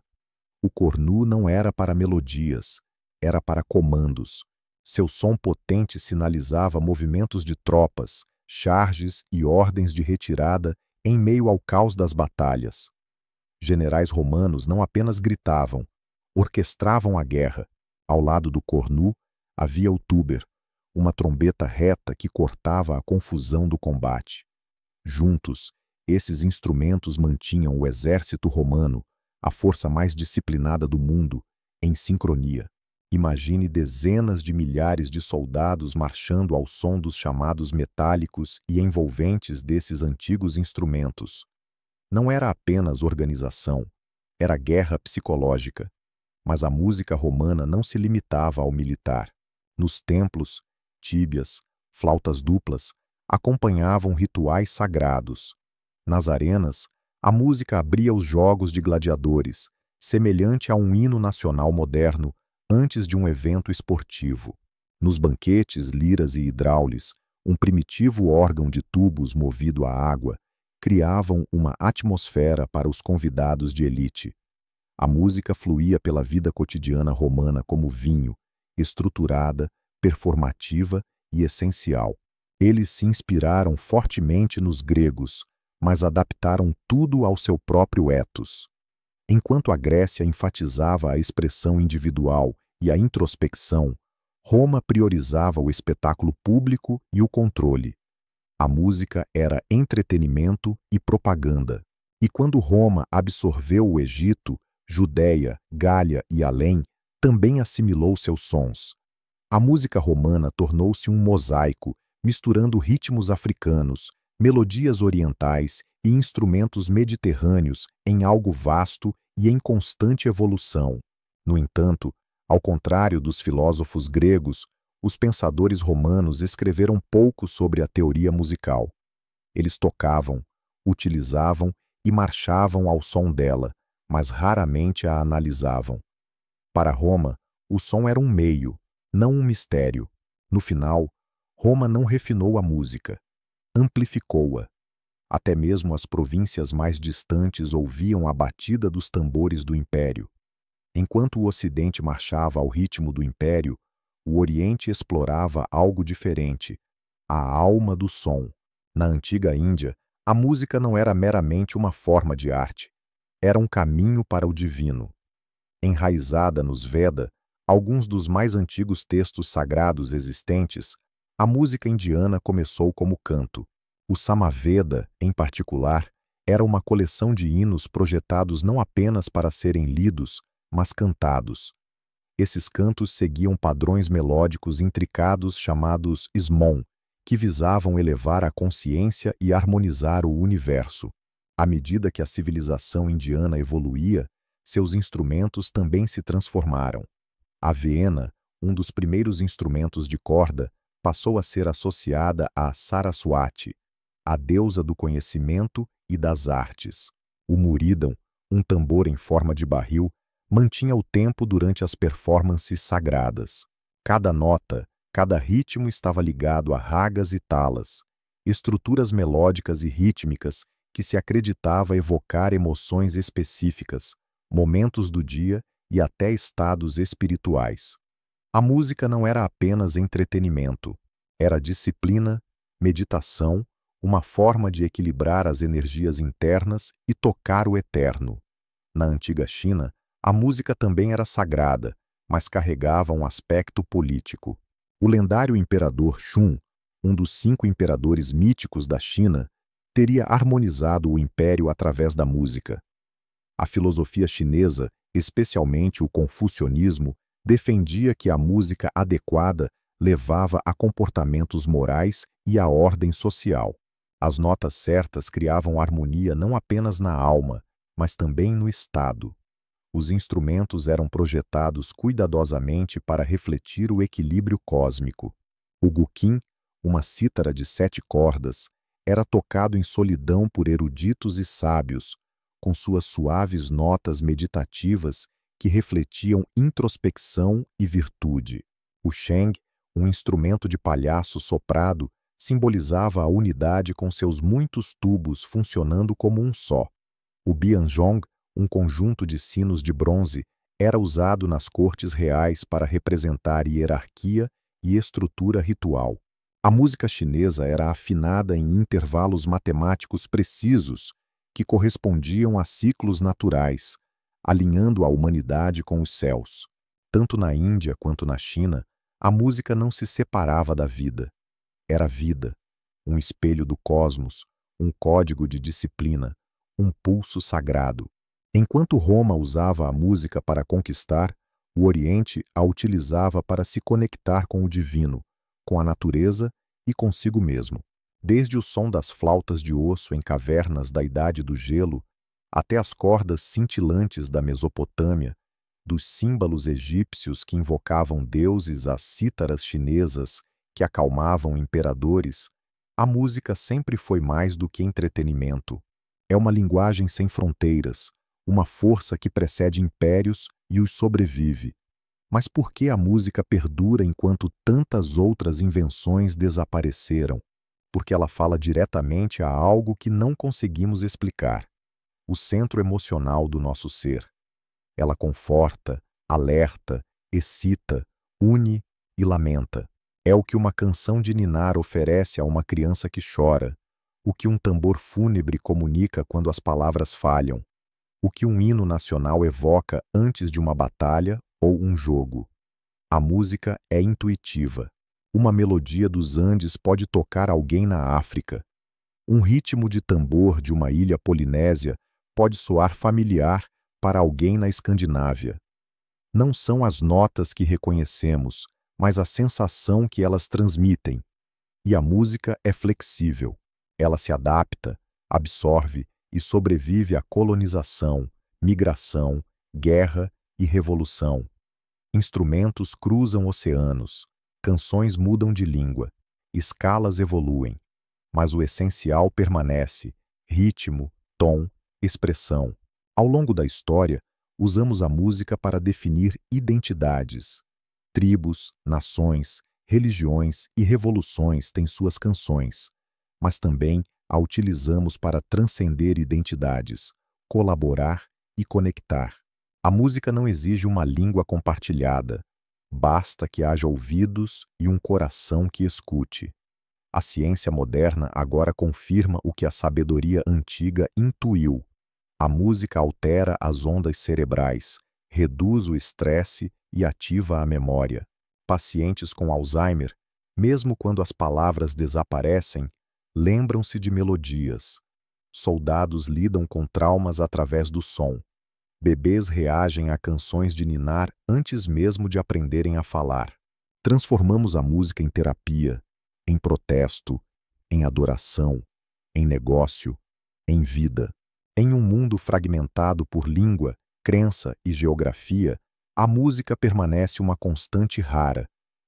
S1: O cornu não era para melodias, era para comandos. Seu som potente sinalizava movimentos de tropas, charges e ordens de retirada em meio ao caos das batalhas. Generais romanos não apenas gritavam, orquestravam a guerra. Ao lado do cornu havia o túber, uma trombeta reta que cortava a confusão do combate. Juntos, esses instrumentos mantinham o exército romano, a força mais disciplinada do mundo, em sincronia. Imagine dezenas de milhares de soldados marchando ao som dos chamados metálicos e envolventes desses antigos instrumentos. Não era apenas organização, era guerra psicológica. Mas a música romana não se limitava ao militar. Nos templos, tíbias, flautas duplas acompanhavam rituais sagrados. Nas arenas, a música abria os jogos de gladiadores, semelhante a um hino nacional moderno antes de um evento esportivo. Nos banquetes, liras e hidráulis, um primitivo órgão de tubos movido a água, criavam uma atmosfera para os convidados de elite. A música fluía pela vida cotidiana romana como vinho, estruturada, performativa e essencial. Eles se inspiraram fortemente nos gregos, mas adaptaram tudo ao seu próprio ethos. Enquanto a Grécia enfatizava a expressão individual e a introspecção, Roma priorizava o espetáculo público e o controle. A música era entretenimento e propaganda. E quando Roma absorveu o Egito, Judéia, Gália e além, também assimilou seus sons. A música romana tornou-se um mosaico, misturando ritmos africanos, melodias orientais e instrumentos mediterrâneos em algo vasto e em constante evolução. No entanto, ao contrário dos filósofos gregos, os pensadores romanos escreveram pouco sobre a teoria musical. Eles tocavam, utilizavam e marchavam ao som dela, mas raramente a analisavam. Para Roma, o som era um meio, não um mistério. No final, Roma não refinou a música, amplificou-a. Até mesmo as províncias mais distantes ouviam a batida dos tambores do império. Enquanto o Ocidente marchava ao ritmo do império, o Oriente explorava algo diferente, a alma do som. Na antiga Índia, a música não era meramente uma forma de arte, era um caminho para o divino. Enraizada nos Veda, alguns dos mais antigos textos sagrados existentes, a música indiana começou como canto. O Samaveda, em particular, era uma coleção de hinos projetados não apenas para serem lidos, mas cantados. Esses cantos seguiam padrões melódicos intricados chamados smon, que visavam elevar a consciência e harmonizar o universo. À medida que a civilização indiana evoluía, seus instrumentos também se transformaram. A veena, um dos primeiros instrumentos de corda, passou a ser associada a Saraswati, a deusa do conhecimento e das artes. O murídão, um tambor em forma de barril, mantinha o tempo durante as performances sagradas. Cada nota, cada ritmo estava ligado a ragas e talas, estruturas melódicas e rítmicas que se acreditava evocar emoções específicas, momentos do dia e até estados espirituais. A música não era apenas entretenimento, era disciplina, meditação, uma forma de equilibrar as energias internas e tocar o eterno. Na antiga China, a música também era sagrada, mas carregava um aspecto político. O lendário imperador Shun, um dos 5 imperadores míticos da China, teria harmonizado o império através da música. A filosofia chinesa, especialmente o confucionismo, defendia que a música adequada levava a comportamentos morais e a ordem social. As notas certas criavam harmonia não apenas na alma, mas também no estado. Os instrumentos eram projetados cuidadosamente para refletir o equilíbrio cósmico. O guqin, uma cítara de 7 cordas, era tocado em solidão por eruditos e sábios, com suas suaves notas meditativas que refletiam introspecção e virtude. O sheng, um instrumento de palhaço soprado, simbolizava a unidade com seus muitos tubos funcionando como um só. O bianzhong, um conjunto de sinos de bronze, era usado nas cortes reais para representar hierarquia e estrutura ritual. A música chinesa era afinada em intervalos matemáticos precisos que correspondiam a ciclos naturais, alinhando a humanidade com os céus. Tanto na Índia quanto na China, a música não se separava da vida. Era vida, um espelho do cosmos, um código de disciplina, um pulso sagrado. Enquanto Roma usava a música para conquistar, o Oriente a utilizava para se conectar com o divino, com a natureza e consigo mesmo. Desde o som das flautas de osso em cavernas da Idade do Gelo, até as cordas cintilantes da Mesopotâmia, dos símbolos egípcios que invocavam deuses às cítaras chinesas que acalmavam imperadores, a música sempre foi mais do que entretenimento. É uma linguagem sem fronteiras, uma força que precede impérios e os sobrevive. Mas por que a música perdura enquanto tantas outras invenções desapareceram? Porque ela fala diretamente a algo que não conseguimos explicar, o centro emocional do nosso ser. Ela conforta, alerta, excita, une e lamenta. É o que uma canção de ninar oferece a uma criança que chora, o que um tambor fúnebre comunica quando as palavras falham, o que um hino nacional evoca antes de uma batalha ou um jogo. A música é intuitiva. Uma melodia dos Andes pode tocar alguém na África. Um ritmo de tambor de uma ilha polinésia pode soar familiar para alguém na Escandinávia. Não são as notas que reconhecemos, mas a sensação que elas transmitem. E a música é flexível. Ela se adapta, absorve e sobrevive à colonização, migração, guerra e revolução. Instrumentos cruzam oceanos, canções mudam de língua, escalas evoluem, mas o essencial permanece: ritmo, tom, expressão. Ao longo da história, usamos a música para definir identidades. Tribos, nações, religiões e revoluções têm suas canções, mas também a utilizamos para transcender identidades, colaborar e conectar. A música não exige uma língua compartilhada, basta que haja ouvidos e um coração que escute. A ciência moderna agora confirma o que a sabedoria antiga intuiu. A música altera as ondas cerebrais, reduz o estresse e ativa a memória. Pacientes com Alzheimer, mesmo quando as palavras desaparecem, lembram-se de melodias. Soldados lidam com traumas através do som. Bebês reagem a canções de ninar antes mesmo de aprenderem a falar. Transformamos a música em terapia, em protesto, em adoração, em negócio, em vida. Em um mundo fragmentado por língua, crença e geografia, a música permanece uma constante rara,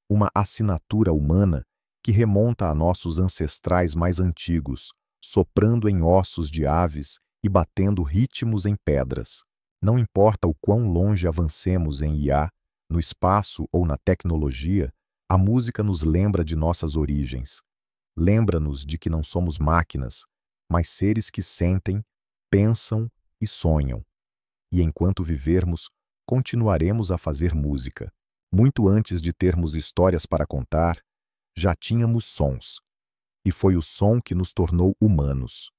S1: uma assinatura humana que remonta a nossos ancestrais mais antigos, soprando em ossos de aves e batendo ritmos em pedras. Não importa o quão longe avancemos em IA, no espaço ou na tecnologia, a música nos lembra de nossas origens. Lembra-nos de que não somos máquinas, mas seres que sentem, pensam e sonham. E enquanto vivermos, continuaremos a fazer música. Muito antes de termos histórias para contar, já tínhamos sons. E foi o som que nos tornou humanos.